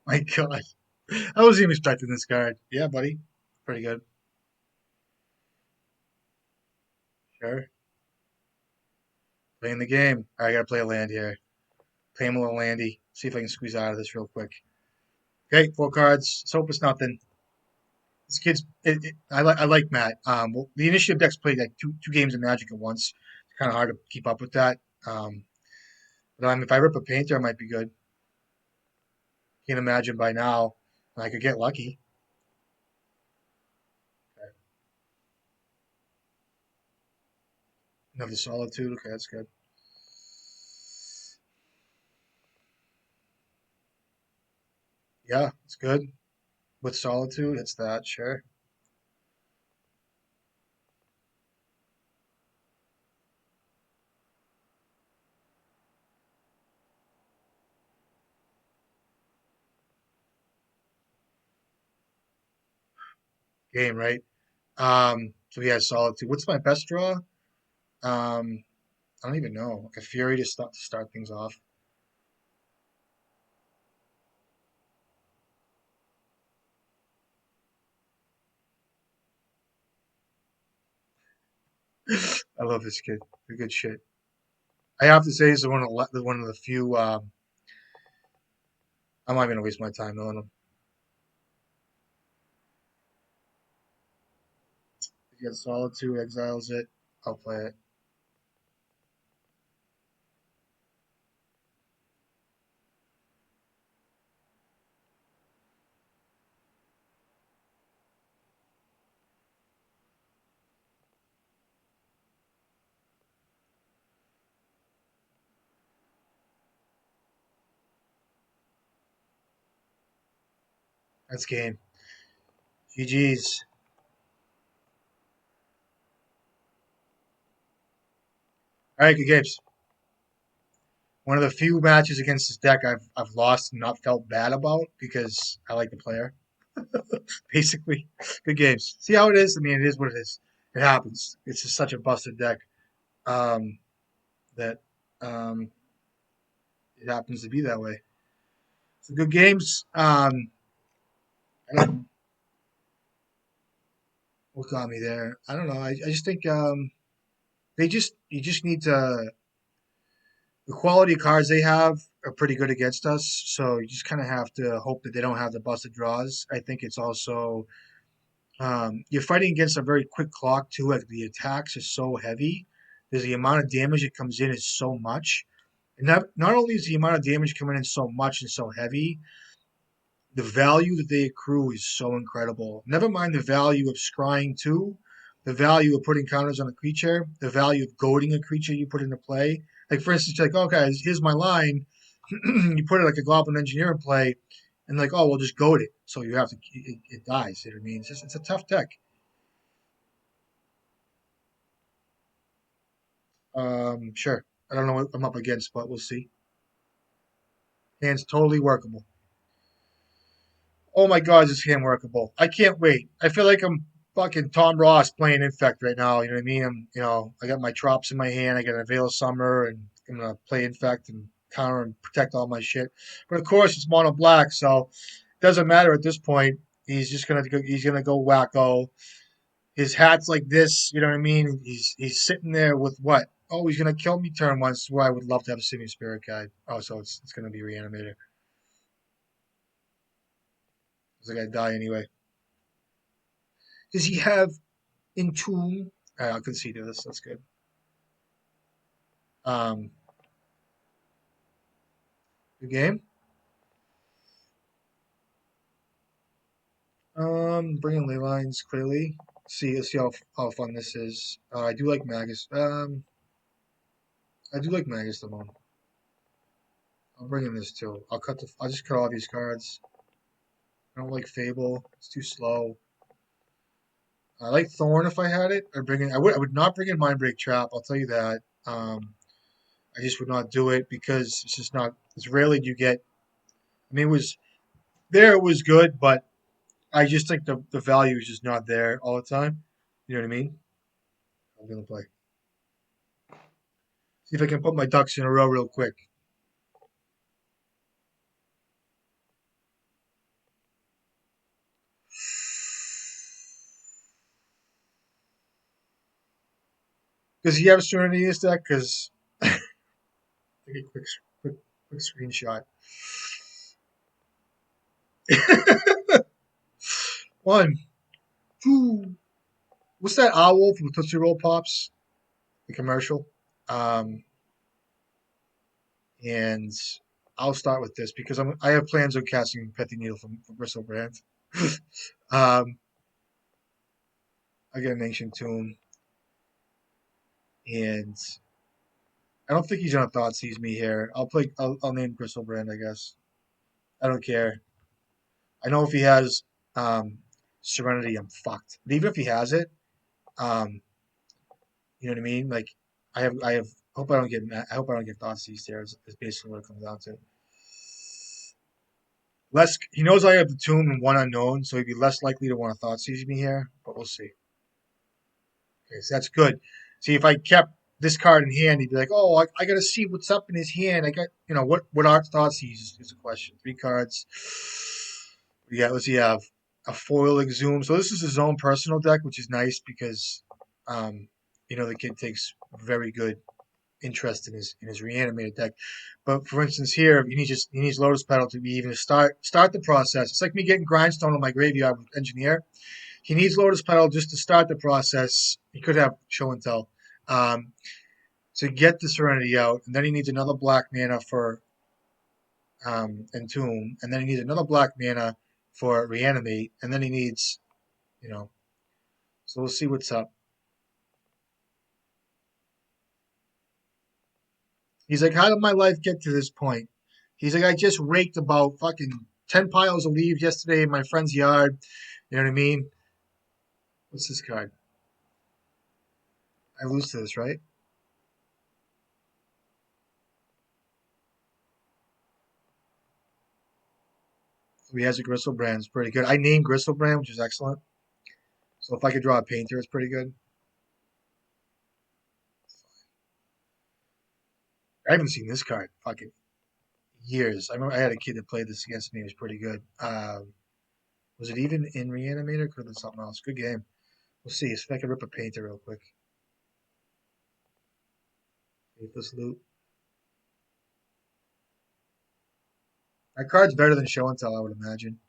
My God. I wasn't even expecting this card. Yeah, buddy. Pretty good. Sure. Playing the game. All right, I gotta play a land here. Play him a little landy. See if I can squeeze out of this real quick. Okay, 4 cards. Let's hope it's nothing. This kid's. I like Matt. Well, the initiative deck's played like two games of Magic at once. It's kind of hard to keep up with that. But if I rip a painter, I might be good. Can't imagine by now I could get lucky. Another solitude. Okay, that's good. Yeah, it's good. With solitude, it's that. Sure. Game, right? So yeah, solitude. What's my best draw? Um, I don't even know. Like a fury to start things off. I love this kid. They're good shit. I have to say, he's one of the few. I'm not even gonna waste my time knowing him. If he gets solitude, exiles it. I'll play it. That's game. GG's. All right, good games. One of the few matches against this deck I've lost and not felt bad about because I like the player. Basically, good games. See how it is. I mean, it is what it is. It happens. It's just such a busted deck um, that um, it happens to be that way. So good games. I don't what got me there. I don't know. I just think they just you just need to the quality of cards they have are pretty good against us. So you just kind of have to hope that they don't have the busted draws. I think it's also you're fighting against a very quick clock too. Like the attacks are so heavy. There's the amount of damage that comes in is so much. And not only is the amount of damage coming in so much and so heavy, the value that they accrue is so incredible. Never mind the value of scrying too, the value of putting counters on a creature, the value of goading a creature you put into play. Like for instance, like okay, here's my line. You put it like a Goblin Engineer in play, and like oh, we'll just goad it. So you have to it dies. You know what I mean? It's a tough deck. Sure. I don't know what I'm up against, but we'll see. Hand's totally workable. Oh my God, this hand workable. I can't wait. I feel like I'm fucking Tom Ross playing Infect right now. You know what I mean? I got my drops in my hand. I got a Veil of Summer, and I'm gonna play Infect and counter and protect all my shit. But of course, it's mono black, so it doesn't matter at this point. He's gonna go wacko. His hat's like this. You know what I mean? He's sitting there with what? Oh, he's gonna kill me turn once. Where I would love to have a Simian Spirit Guide. Oh, so it's gonna be Reanimator. Because I gotta die anyway. Does he have Entomb? I'll concede to this. That's good. Um, good game. Bringing ley lines clearly. See how fun this is. I do like Magus. I do like Magus the most. I'll bring in this too. I'll just cut all these cards. I don't like Fable. It's too slow. I like Thorn if I had it. I would not bring in Mindbreak Trap. I'll tell you that. I just would not do it because it's just not. It's rarely do you get. I mean, it was there. It was good, but I just think the value is just not there all the time. You know what I mean? I'm gonna play. See if I can put my ducks in a row real quick. Does he have a Serenity in his deck? Because take a quick screenshot. One, two. What's that owl from Tootsie Roll Pops? The commercial. Um, and I'll start with this because I have plans on casting Petty Needle from Bristol Brand. I get an Ancient Tomb, and I don't think he's gonna thought seize me here. I'll name Bristol Brand, I guess. I don't care. I know if he has um, Serenity, I'm fucked. But even if he has it, um, you know what I mean? Like I have. Hope I don't get. I hope I don't get thought seized here. Is basically what it comes down to. Less. He knows I have the tomb and one unknown, so he'd be less likely to want to thought seize me here. But we'll see. Okay, so that's good. See, if I kept this card in hand, he'd be like, "Oh, I got to see what's up in his hand. I got, what art thought seizes is a question. 3 cards. Yeah, let's see. Have a foil exhume. So this is his own personal deck, which is nice because, um, the kid takes very good interest in his reanimated deck. But for instance, here he needs Lotus Petal to be even start the process. It's like me getting Grindstone on my graveyard with Engineer. He needs Lotus Petal just to start the process. He could have Show and Tell to get the Serenity out, and then he needs another black mana for Entomb, and then he needs another black mana for Reanimate, and then he needs, you know. So we'll see what's up. He's like, how did my life get to this point? He's like, I just raked about fucking 10 piles of leaves yesterday in my friend's yard. You know what I mean? What's this card? I lose to this, right? So he has a Gristlebrand. It's pretty good. I named Gristlebrand, which is excellent. So if I could draw a painter, it's pretty good. I haven't seen this card fucking years. I remember I had a kid that played this against me. It was pretty good. Was it even in Reanimator? Could have been something else. Good game. We'll see. If I can rip a painter real quick. Faithless Loot. That card's better than Show and Tell, I would imagine.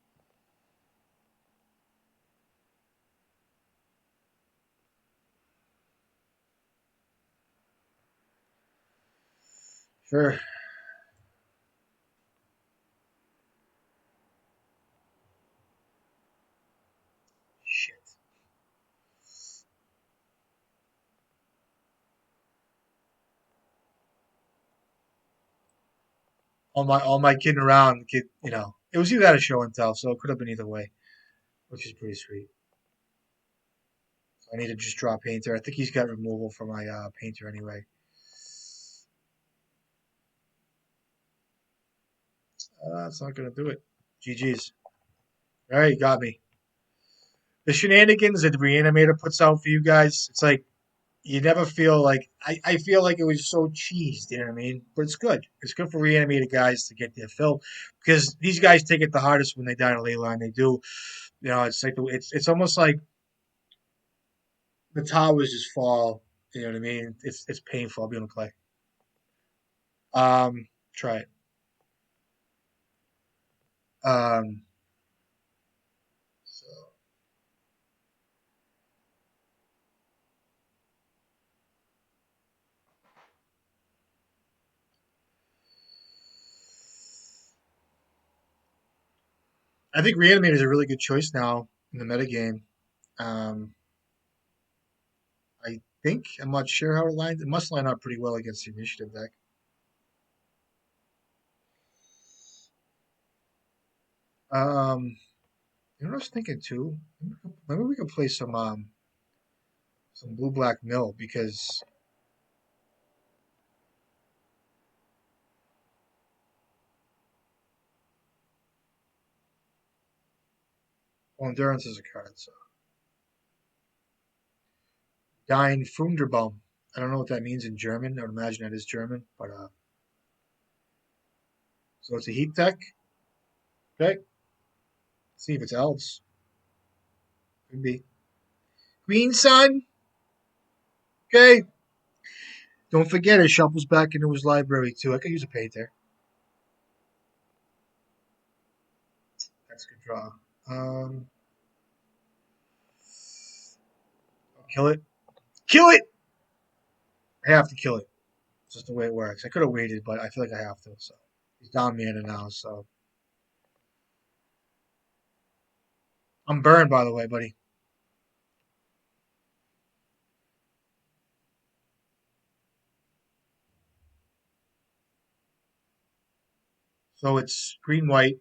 Sure. Shit. All my kidding around, kid. It was either that or Show and Tell, so it could have been either way, which is pretty sweet. So I need to just draw painter. I think he's got removal for my painter anyway. That's not gonna do it. GG's. All right, you got me. The shenanigans that the Reanimator puts out for you guys, it's like you never feel like I feel like it was so cheesed, you know what I mean? But it's good. It's good for reanimated guys to get their fill because these guys take it the hardest when they die in a ley line. They do. It's like it's almost like the towers just fall. You know what I mean? It's painful. I'll be able to play. Try it. Um, so I think Reanimator is a really good choice now in the metagame. Um, I think I'm not sure how it lines. It must line up pretty well against the initiative deck. Um, You know what I was thinking too? Maybe we could play some blue black mill because well, endurance is a card. So Dein Funderbaum. I don't know what that means in German. I would imagine that is German, but so it's a heat tech. Okay, see if it's elves. Could be Green Sun. Okay, Don't forget, it shuffles back into his library too. I could use a painter. That's a good draw. Um, I'll kill it. Kill it! I have to kill it. It's just the way it works. I could have waited, but I feel like I have to. So he's down mana now. So I'm burned, by the way, buddy. So it's green white.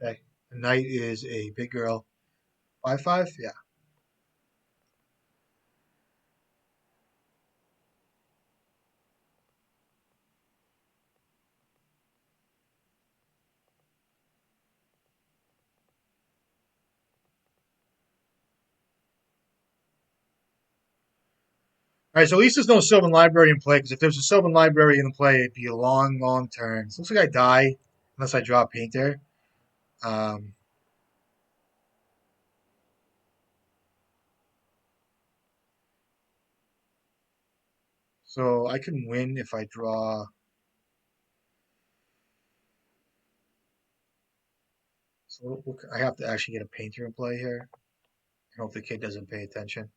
Okay. The knight is a big girl. 5/5. Yeah. All right. So at least there's no Sylvan Library in play. Because if there's a Sylvan Library in play, it'd be a long, long turn. So it looks like I die unless I draw a painter. Um, so I can win if I draw. So I have to actually get a painter in play here. I hope the kid doesn't pay attention.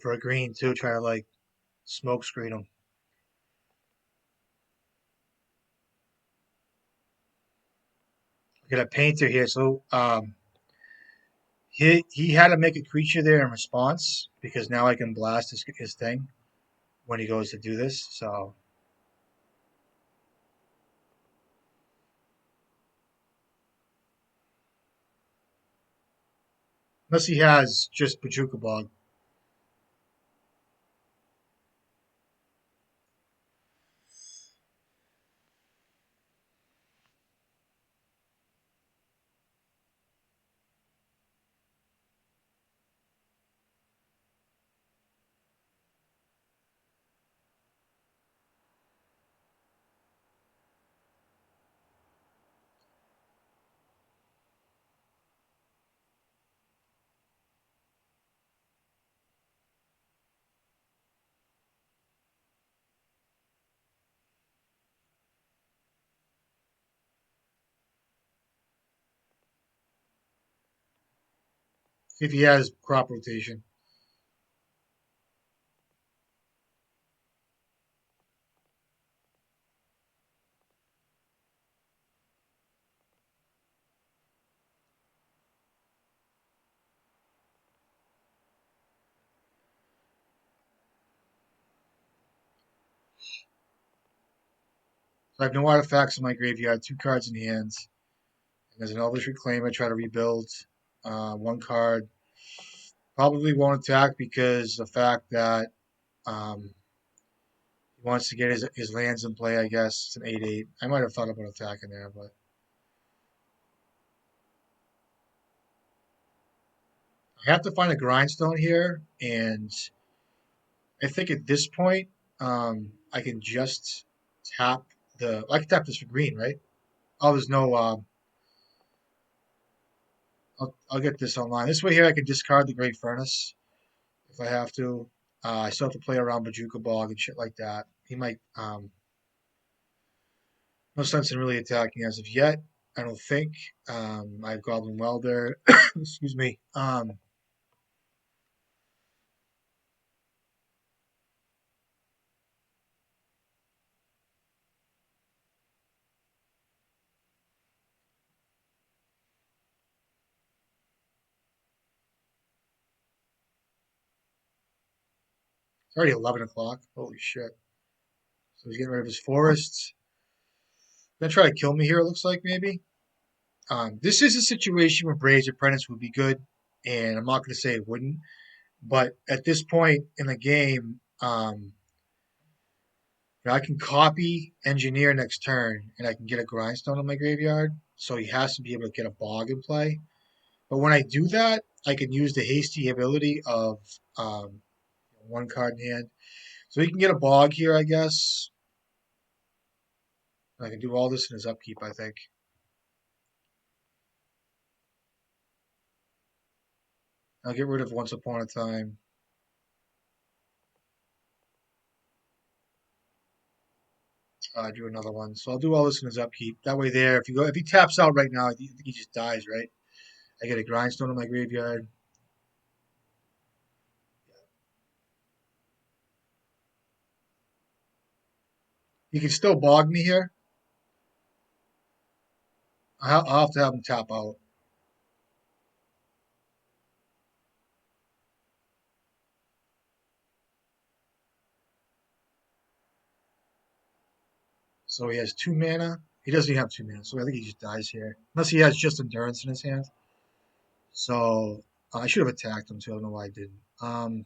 For a green too, trying to like smoke screen him. I got a painter here, so he had to make a creature there in response because now I can blast his thing when he goes to do this. So unless he has just Bajuka Bog. If he has crop rotation. So I have no artifacts in my graveyard, two cards in hands. And there's an Elvish Reclaimer, try to rebuild. One card. Probably won't attack because the fact that he wants to get his lands in play, I guess. It's an 8/8. I might have thought about attacking there, but I have to find a grindstone here, and I think at this point, I can just tap I can tap this for green, right? Oh, there's no. I'll get this online. This way here, I can discard the Great Furnace if I have to. I still have to play around Bajuka Bog and shit like that. He might. No sense in really attacking as of yet. I don't think. I have Goblin Welder. Excuse me. It's already 11 o'clock. Holy shit. So he's getting rid of his forests. Gonna try to kill me here, it looks like, maybe. This is a situation where Braves Apprentice would be good, and I'm not going to say it wouldn't. But at this point in the game, I can copy engineer next turn, and I can get a grindstone in my graveyard. So he has to be able to get a bog in play. But when I do that, I can use the hasty ability of one card in hand. So he can get a bog here, I guess. I can do all this in his upkeep, I think. I'll get rid of Once Upon a Time. Do another one. So I'll do all this in his upkeep. That way, there, if he taps out right now, I think he just dies, right? I get a grindstone in my graveyard. He can still bog me here. I'll have to have him tap out. So he has 2 mana. He doesn't even have 2 mana, so I think he just dies here. Unless he has just endurance in his hand. So I should have attacked him too. I don't know why I didn't. All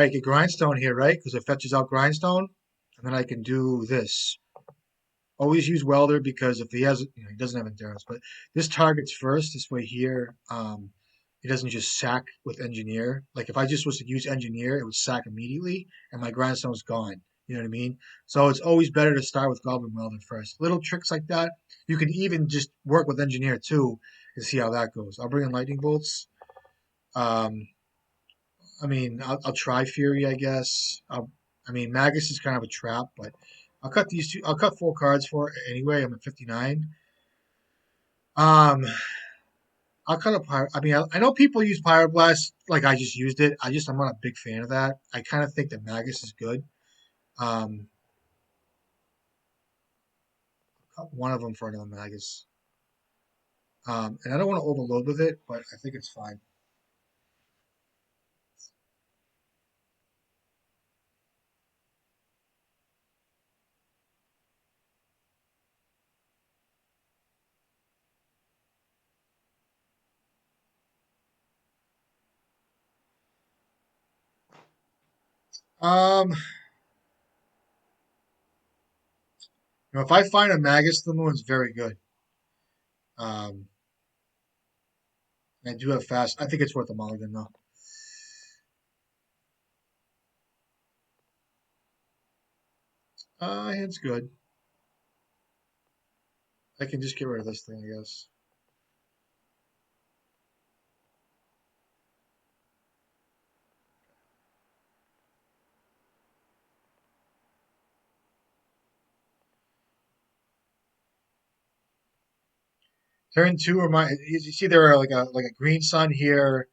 right, get grindstone here, right? Because it fetches out grindstone, and then I can do this. Always use welder because if he has, he doesn't have endurance, but this targets first. This way here, it doesn't just sack with engineer. Like if I just was to use engineer, it would sack immediately, and my grindstone's gone. You know what I mean? So it's always better to start with goblin welder first. Little tricks like that. You can even just work with engineer too and see how that goes. I'll bring in lightning bolts. Um, I mean, I'll try Fury, I guess. I mean, Magus is kind of a trap, but I'll cut these two. I'll cut 4 cards for it anyway. I'm at 59. Um, I'll cut a pyro. I mean, I know people use Pyroblast like I just used it. I'm not a big fan of that. I kind of think that Magus is good. Um, cut one of them for another Magus. And I don't want to overload with it, but I think it's fine. If I find a Magus, the moon's very good. Um, I do have fast. I think it's worth a mulligan though. It's good. I can just get rid of this thing, I guess. Turn two or my you see there are like a green sun here,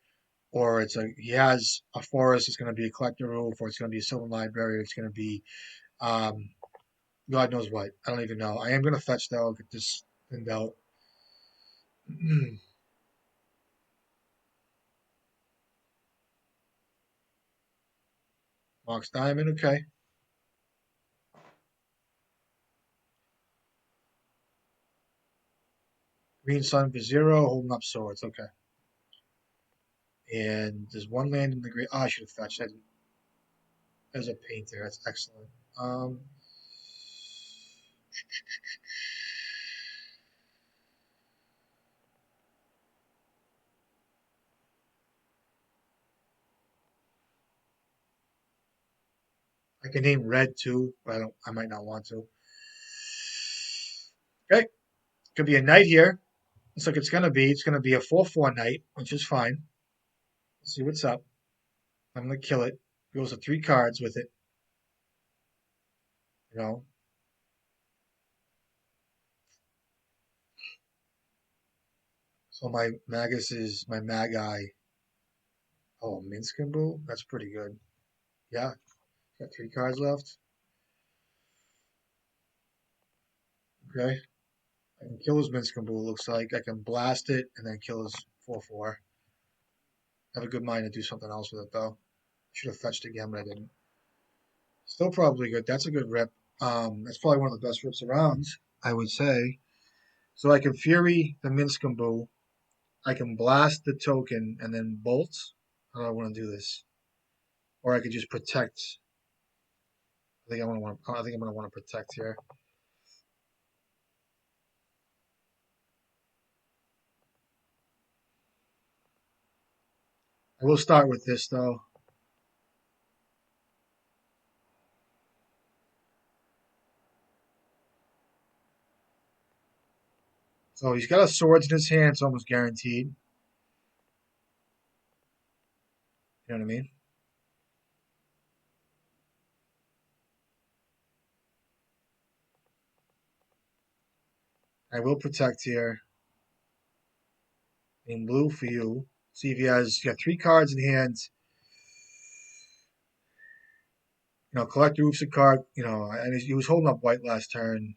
or he has a forest. It's going to be a collector roof, or it's going to be a sylvan library. It's going to be um, God knows what. I don't even know. I am going to fetch though. Get this thinned out. Mox Diamond. Okay. Green sun for 0. Holding up swords. Okay. And there's one land in the green. Oh, I should have fetched. There's a paint there. That's excellent. Um, I can name red too, but I don't. I might not want to. Okay. Could be a knight here. Looks like it's gonna be. It's gonna be a 4/4 knight, which is fine. Let's see what's up. I'm gonna kill it. Goes to 3 cards with it. You know. So my Magus is my Magi. Oh, Minskimbu? That's pretty good. Yeah. Got 3 cards left. Okay. I can kill his Minskin Bull, looks like. I can blast it and then kill his 4/4. I have a good mind to do something else with it, though. Should have fetched again, but I didn't. Still probably good. That's a good rip. That's probably one of the best rips around, I would say. So I can Fury the Minskin Bull. I can blast the token and then bolt. How do I want to do this? Or I could just protect. I think I'm gonna want to protect here. I will start with this though. So he's got a swords in his hand, it's almost guaranteed. You know what I mean? I will protect here. In blue for you. See if he got 3 cards in hand. Collect the Roofs a card. And he was holding up white last turn.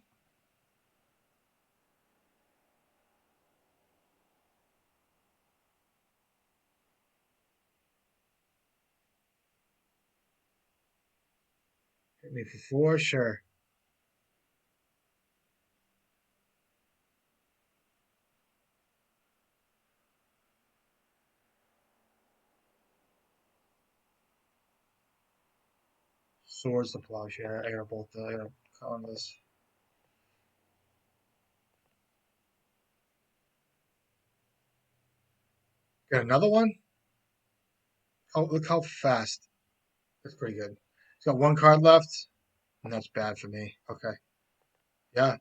Hit me for 4, sure. Swords to Plowshare. I gotta bolt I gotta on this. Got another one? Oh, look how fast. That's pretty good. He's got 1 card left, and that's bad for me. Okay. Yeah.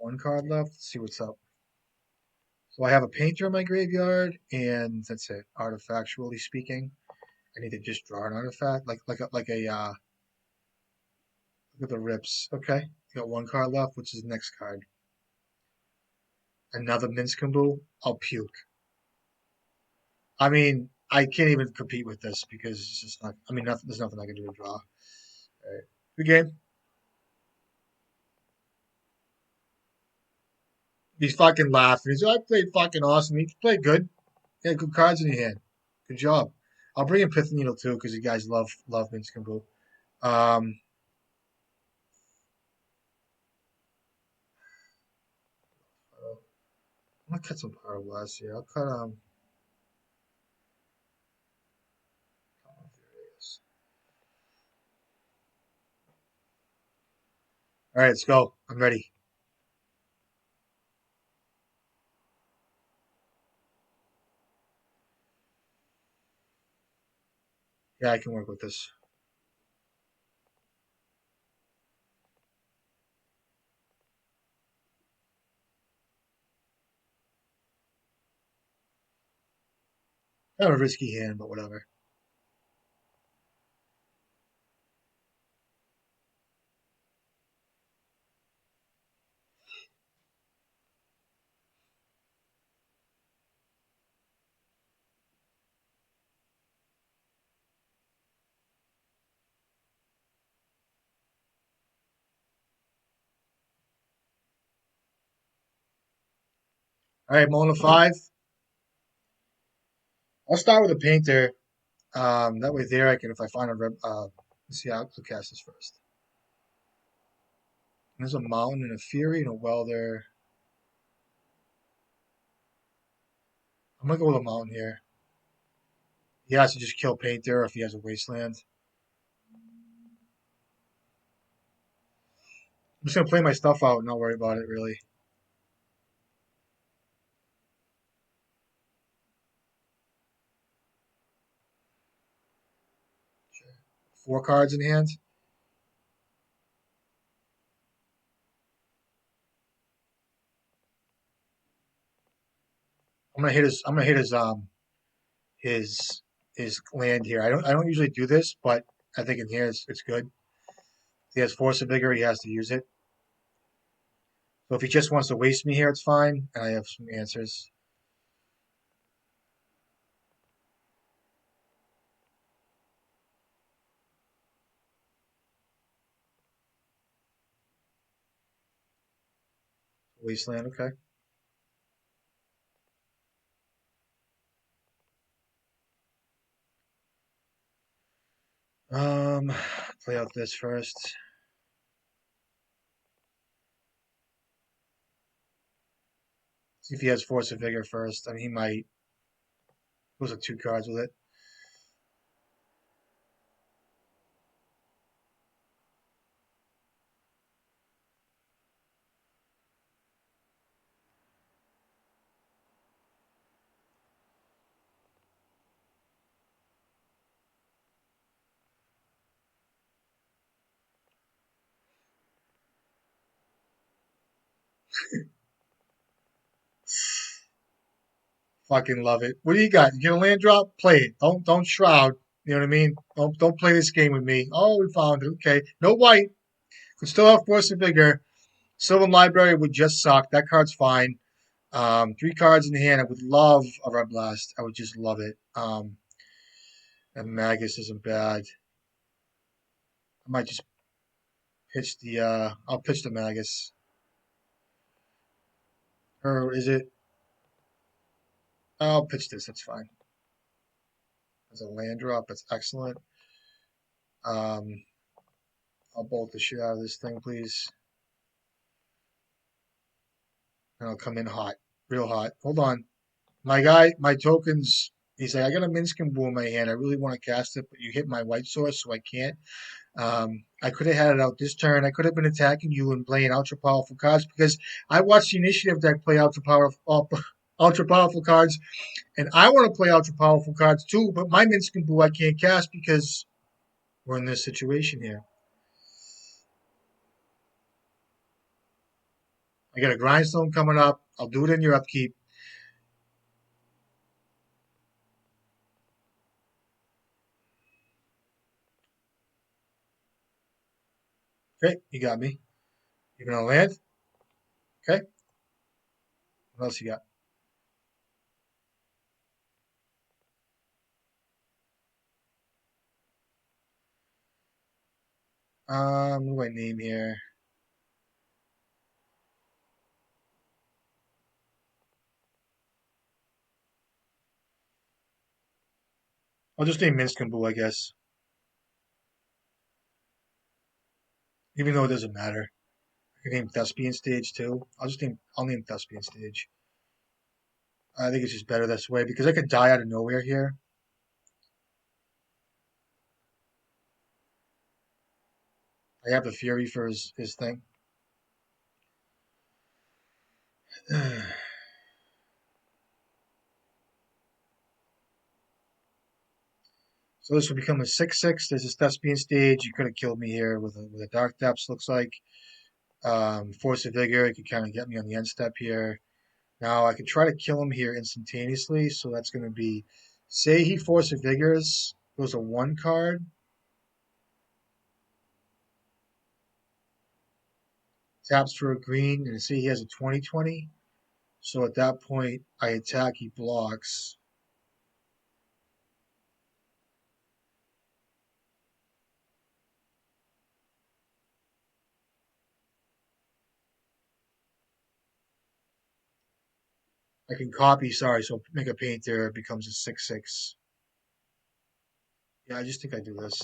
1 card left. Let's see what's up. So I have a painter in my graveyard, and that's it. Artifactually speaking, I need to just draw an artifact, look at the rips. Okay, got 1 card left, which is the next card. Another Minskambu. I'll puke. I mean, I can't even compete with this because it's just not. I mean, there's nothing I can do to draw. All right. Good game. He's fucking laughing. He's like, I played fucking awesome. He played good. He had good cards in your hand. Good job. I'll bring in Pith Needle too because you guys love Minskambu. Um, I'm gonna cut some Pyroblast here. I'll cut All right, let's go. I'm ready. Yeah, I can work with this. Kind of a risky hand, but whatever. All right, Mona 5. I'll start with a painter. That way there I can, if I find a let's see, I'll cast this first. There's a mountain and a fury and a welder. I'm gonna go with a mountain here. He has to just kill painter if he has a wasteland. I'm just gonna play my stuff out and not worry about it really. 4 cards in hand. I'm gonna hit his his land here. I don't usually do this, but I think in here it's good. If he has Force of Vigor, he has to use it. So if he just wants to waste me here, it's fine, and I have some answers. Wasteland, okay. Um, Play out this first. See if he has Force of Vigor first. I mean, he might. Those are two cards with it. Fucking love it. What do you got? You get a land drop? Play it. Don't shroud. You know what I mean? Don't play this game with me. Oh, we found it. Okay. No white. Could still have Force of Vigor. Sylvan Library would just suck. That card's fine. Three cards in hand. I would love a Red Blast. I would just love it. And Magus isn't bad. I might just pitch the. I'll pitch the Magus. Or is it? I'll pitch this. That's fine. As a land drop, that's excellent. Um, I'll bolt the shit out of this thing, please. And I'll come in hot, real hot. Hold on, my guy. My tokens. He's like, I got a Minskin Boo in my hand. I really want to cast it, but you hit my white source, so I can't. I could have had it out this turn. I could have been attacking you and playing ultra powerful cards because I watched the initiative deck play ultra powerful cards, and I want to play ultra powerful cards too. But my Minskin Boo I can't cast because we're in this situation here. I got a grindstone coming up. I'll do it in your upkeep. Okay, you got me. You're gonna land. Okay. What else you got? What do I name here? I'll just name Minskin Boo, I guess. Even though it doesn't matter. I can name Thespian Stage too. I'll name Thespian Stage. I think it's just better this way because I could die out of nowhere here. I have the Fury for his thing. So this will become a 6/6. There's a Thespian Stage. You could have killed me here with a Dark Depths, looks like. Force of Vigor, it could kind of get me on the end step here. Now I could try to kill him here instantaneously, so that's going to be, say he Force of Vigors, goes a 1 card, taps for a green, and say he has a 20/20. So at that point, I attack, he blocks. I can copy, sorry, so make a painter, it becomes a 6/6. Yeah, I just think I do this.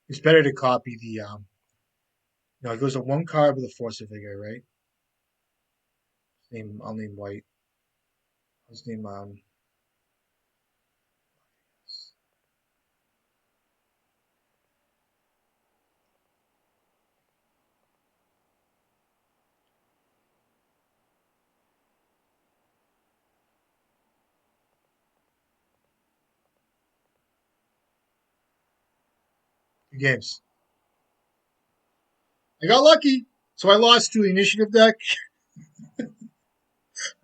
It's better to copy the, no, it goes to 1 card with a Force of Vigor, right? I'll name white. Let's name, the games. I got lucky, so I lost to the initiative deck.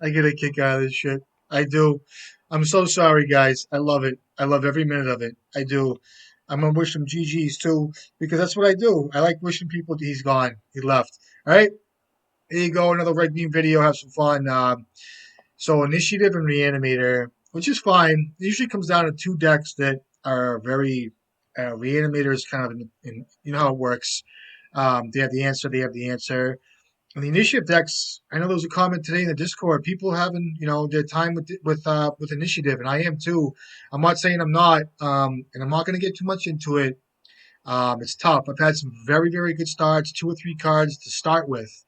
I get a kick out of this shit. I do. I'm so sorry, guys. I love it. I love every minute of it. I do. I'm gonna wish him GG's too because that's what I do. I like wishing people he's gone. He left. All right. Here you go. Another Red Beam video. Have some fun. So Initiative and Reanimator, which is fine. It usually comes down to two decks that are very Reanimator is kind of in you know how it works. They have the answer. They have the answer. And the initiative decks, I know there was a comment today in the Discord. People having, their time with initiative, and I am too. I'm not saying I'm not, and I'm not going to get too much into it. It's tough. I've had some very, very good starts, two or three cards to start with.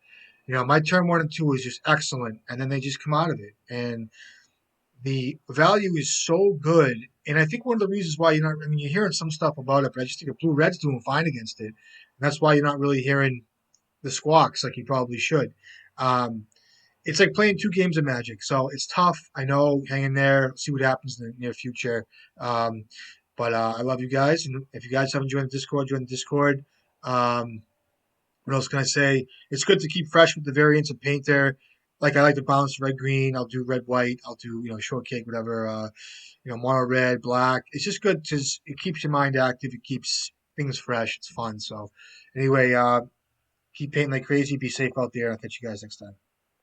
My turn one and two is just excellent, and then they just come out of it, and the value is so good. And I think one of the reasons why you're not, I mean, you're hearing some stuff about it, but I just think the blue red's doing fine against it. And that's why you're not really hearing the squawks like you probably should. Um, it's like playing two games of Magic, so it's tough. I know, hang in there, see what happens in the near future. Um, but I love you guys, and if you guys haven't joined the Discord, join the Discord. Um, what else can I say? It's good to keep fresh with the variants of paint there. Like I like to balance red green. I'll do red white. I'll do shortcake whatever. Mono red black. It's just good because it keeps your mind active. It keeps things fresh. It's fun. So anyway, keep painting like crazy. Be safe out there. I'll catch you guys next time.